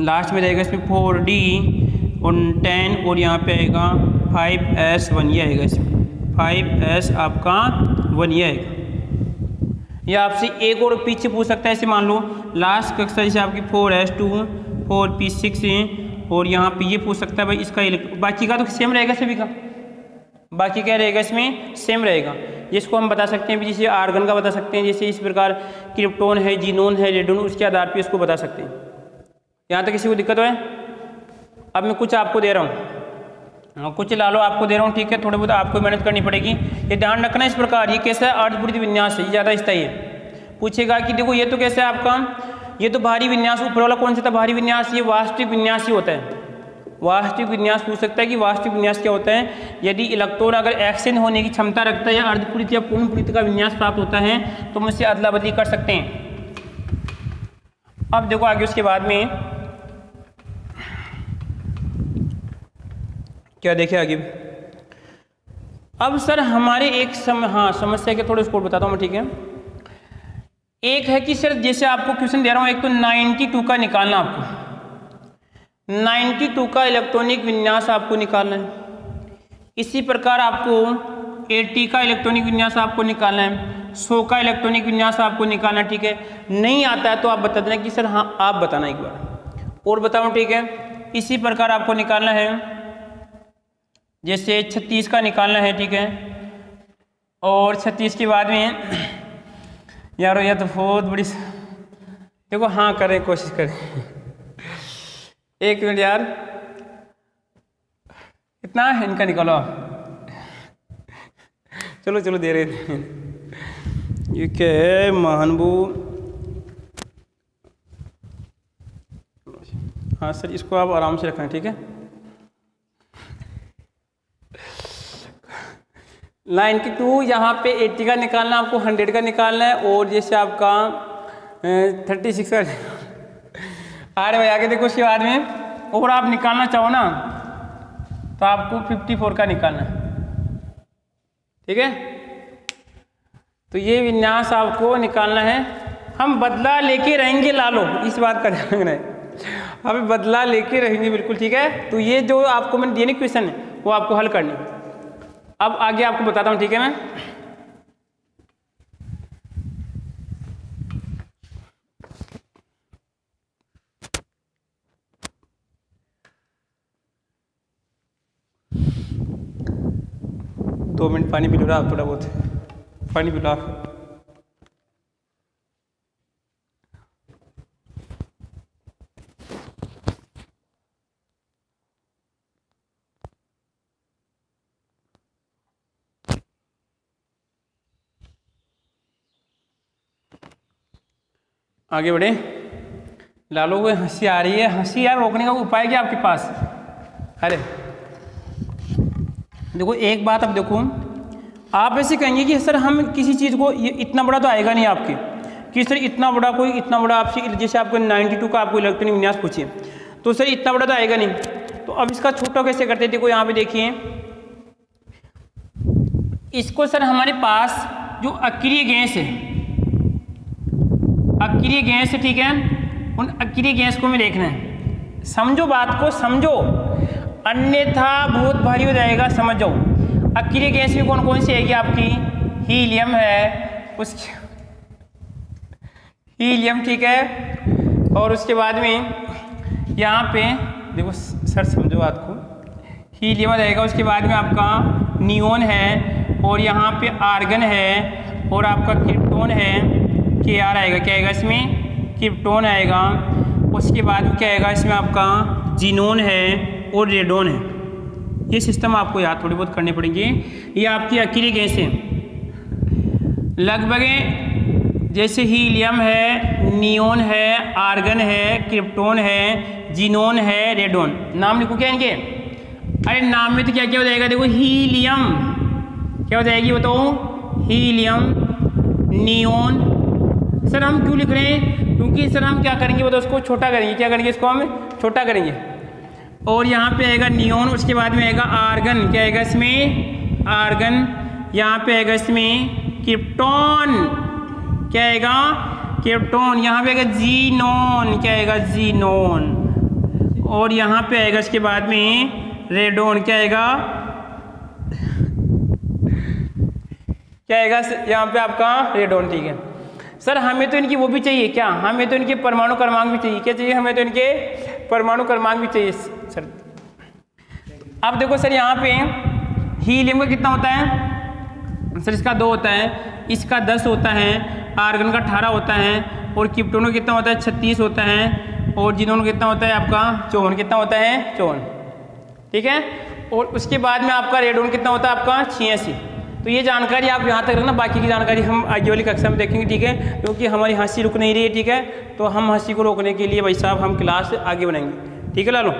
लास्ट में रहेगा इसमें 4D और 10 और यहाँ पे आएगा 5s1, ये आएगा इसमें 5s आपका 1, ये आएगा। या आपसे एक और पीछे पूछ सकता है, ऐसे मान लो लास्ट कक्षा जैसे आपकी 4s2 4p6 और यहाँ पे ये पूछ सकता है भाई इसका बाकी का तो सेम रहेगा सभी का, बाकी क्या रहेगा इसमें सेम रहेगा। जिसको हम बता सकते हैं जैसे आर्गन का बता सकते हैं, जैसे इस प्रकार क्रिप्टोन है, जीनोन है, रेडोन, उसके आधार पे इसको बता सकते हैं। यहाँ तक किसी को दिक्कत है? अब मैं कुछ आपको दे रहा हूँ, कुछ ला लो आपको दे रहा हूँ, ठीक है, थोड़ी बहुत आपको मेहनत करनी पड़ेगी। ये ध्यान रखना इस प्रकार, ये कैसा है अर्धपूरित विन्यास है, ये ज़्यादा स्थायी है। पूछेगा कि देखो ये तो कैसा है आपका, ये तो बाहरी विन्यास, ऊपर वाला कौन सा था बाहरी विन्यास, ये वास्तविक विन्यास ही होता है। वास्तविक विन्यास पूछ सकता है कि वास्तविक विन्यास क्या होता है। यदि इलेक्ट्रॉन अगर एक्सचेंज होने की क्षमता रखता है या अर्धपूरित या पूर्ण पूरित का विन्यास प्राप्त होता है तो हम उससे अदला बदली कर सकते हैं। अब देखो आगे उसके बाद में क्या देखे आगे। अब सर हमारे एक समस्या के थोड़े स्कोर बताता हूँ मैं, ठीक है। एक है कि सर जैसे आपको क्वेश्चन दे रहा हूँ, एक तो 92 का निकालना, आपको 92 का इलेक्ट्रॉनिक विन्यास आपको निकालना है। इसी प्रकार आपको 80 का इलेक्ट्रॉनिक विन्यास आपको निकालना है, 100 का इलेक्ट्रॉनिक विन्यास आपको निकालना है, ठीक है। नहीं आता है तो आप बता देना कि सर हाँ आप बताना एक बार और बताऊँ, ठीक है। इसी प्रकार आपको निकालना है, जैसे 36 का निकालना है, ठीक है। और 36 के बाद में यार यह तो बहुत बड़ी, देखो हाँ करें, कोशिश करें। एक मिनट यार, कितना है इनका निकालो, चलो चलो दे रहे थे। ये क्या है महानबू, हाँ सर इसको आप आराम से रखना, ठीक है। 92 यहाँ पे 80 का निकालना, आपको 100 का निकालना है, और जैसे आपका 36 का अरे भाई आगे देखो। उसके बाद में और आप निकालना चाहो ना तो आपको 54 का निकालना है, ठीक है। तो ये विन्यास आपको निकालना है। हम बदला लेके रहेंगे, ला लो इस बात का ध्यान रखना है, हम बदला लेके रहेंगे बिल्कुल, ठीक है। तो ये जो आपको मैंने दिए क्वेश्चन है वो आपको हल करनी। अब आगे आपको बताता हूँ, ठीक है। मैं दो मिनट पानी पी लो आप, थोड़ा बहुत पानी पी लो आप। आगे बढ़े, लालो को हंसी आ रही है, हंसी यार रोकने का उपाय क्या आपके पास? अरे देखो एक बात, अब देखो आप ऐसे कहेंगे कि सर हम किसी चीज़ को, ये इतना बड़ा तो आएगा नहीं आपके कि सर इतना बड़ा कोई इतना बड़ा आपसे, जैसे आपको 92 का आपको इलेक्ट्रॉनिक विन्यास पूछिए तो सर इतना बड़ा तो आएगा नहीं। तो अब इसका छोटा कैसे करते हैं? देखो यहाँ पे देखिए, इसको सर हमारे पास जो अक्रिय गैस है, अक्रिय गैस है, ठीक है, उन अक्रिय गैस को हमें देखना है। समझो बात को, समझो, अन्यथा बहुत भारी हो जाएगा, समझ जाओ। अक्रिय गैस में कौन कौन सी आएगी आपकी? हीलियम है, उसके हीलियम, ठीक है। और उसके बाद में यहाँ पे देखो सर समझो बात को, हीलियम रहेगा। उसके बाद में आपका नियोन है, और यहाँ पे आर्गन है, और आपका क्रिप्टोन है। के आर आएगा, क्या आएगा इसमें? क्रिप्टोन आएगा। उसके बाद में क्या आएगा इसमें? आपका जीनोन है और रेडोन है। ये सिस्टम आपको याद थोड़ी बहुत करनी पड़ेगी। ये आपकी अक्रिय गैस है, लगभग जैसे हीलियम है, नियोन है, आर्गन है, क्रिप्टोन है, जीनोन है, रेडोन। नाम लिखो क्या इनके? अरे नाम में तो क्या क्या हो जाएगा? देखो हीलियम क्या हो जाएगी बताओ? Helium, neon. सर हम क्यों लिख रहे हैं? क्योंकि सर हम क्या करेंगे बताओ, उसको छोटा करेंगे। क्या करेंगे? इसको हम छोटा करेंगे। और यहाँ पे आएगा नियोन, उसके बाद में आएगा आर्गन। क्या आएगा इसमें? आर्गन। यहाँ पे आएगा इसमें क्रिप्टोन। क्या आएगा? क्रिप्टोन। यहाँ पे आएगा जीनोन। क्या आएगा? जीनोन। और यहाँ पे आएगा इसके बाद में रेडोन। क्या आएगा? क्या आएगा यहाँ पे आपका? रेडोन, ठीक है। सर हमें तो इनकी वो भी चाहिए क्या? हमें तो इनके परमाणु क्रमांक भी चाहिए। क्या चाहिए? हमें तो इनके परमाणु क्रमांक भी चाहिए सर। अब देखो सर यहाँ पे हीलियम का कितना होता है सर, इसका 2 होता है, इसका 10 होता है, आर्गन का 18 होता है, और क्रिप्टोन का कितना होता है 36 होता है, और जिनोन कितना होता है आपका 54, कितना होता है 54, ठीक है। और उसके बाद में आपका रेडोन कितना होता है आपका 86। तो ये जानकारी आप यहाँ तक रखना, बाकी की जानकारी हम आगे वाली कक्षा में देखेंगे, ठीक है, क्योंकि हमारी हंसी रुक नहीं रही है, ठीक है। तो हम हंसी को रोकने के लिए भाई साहब हम क्लास आगे बढ़ाएंगे, ठीक है लालो।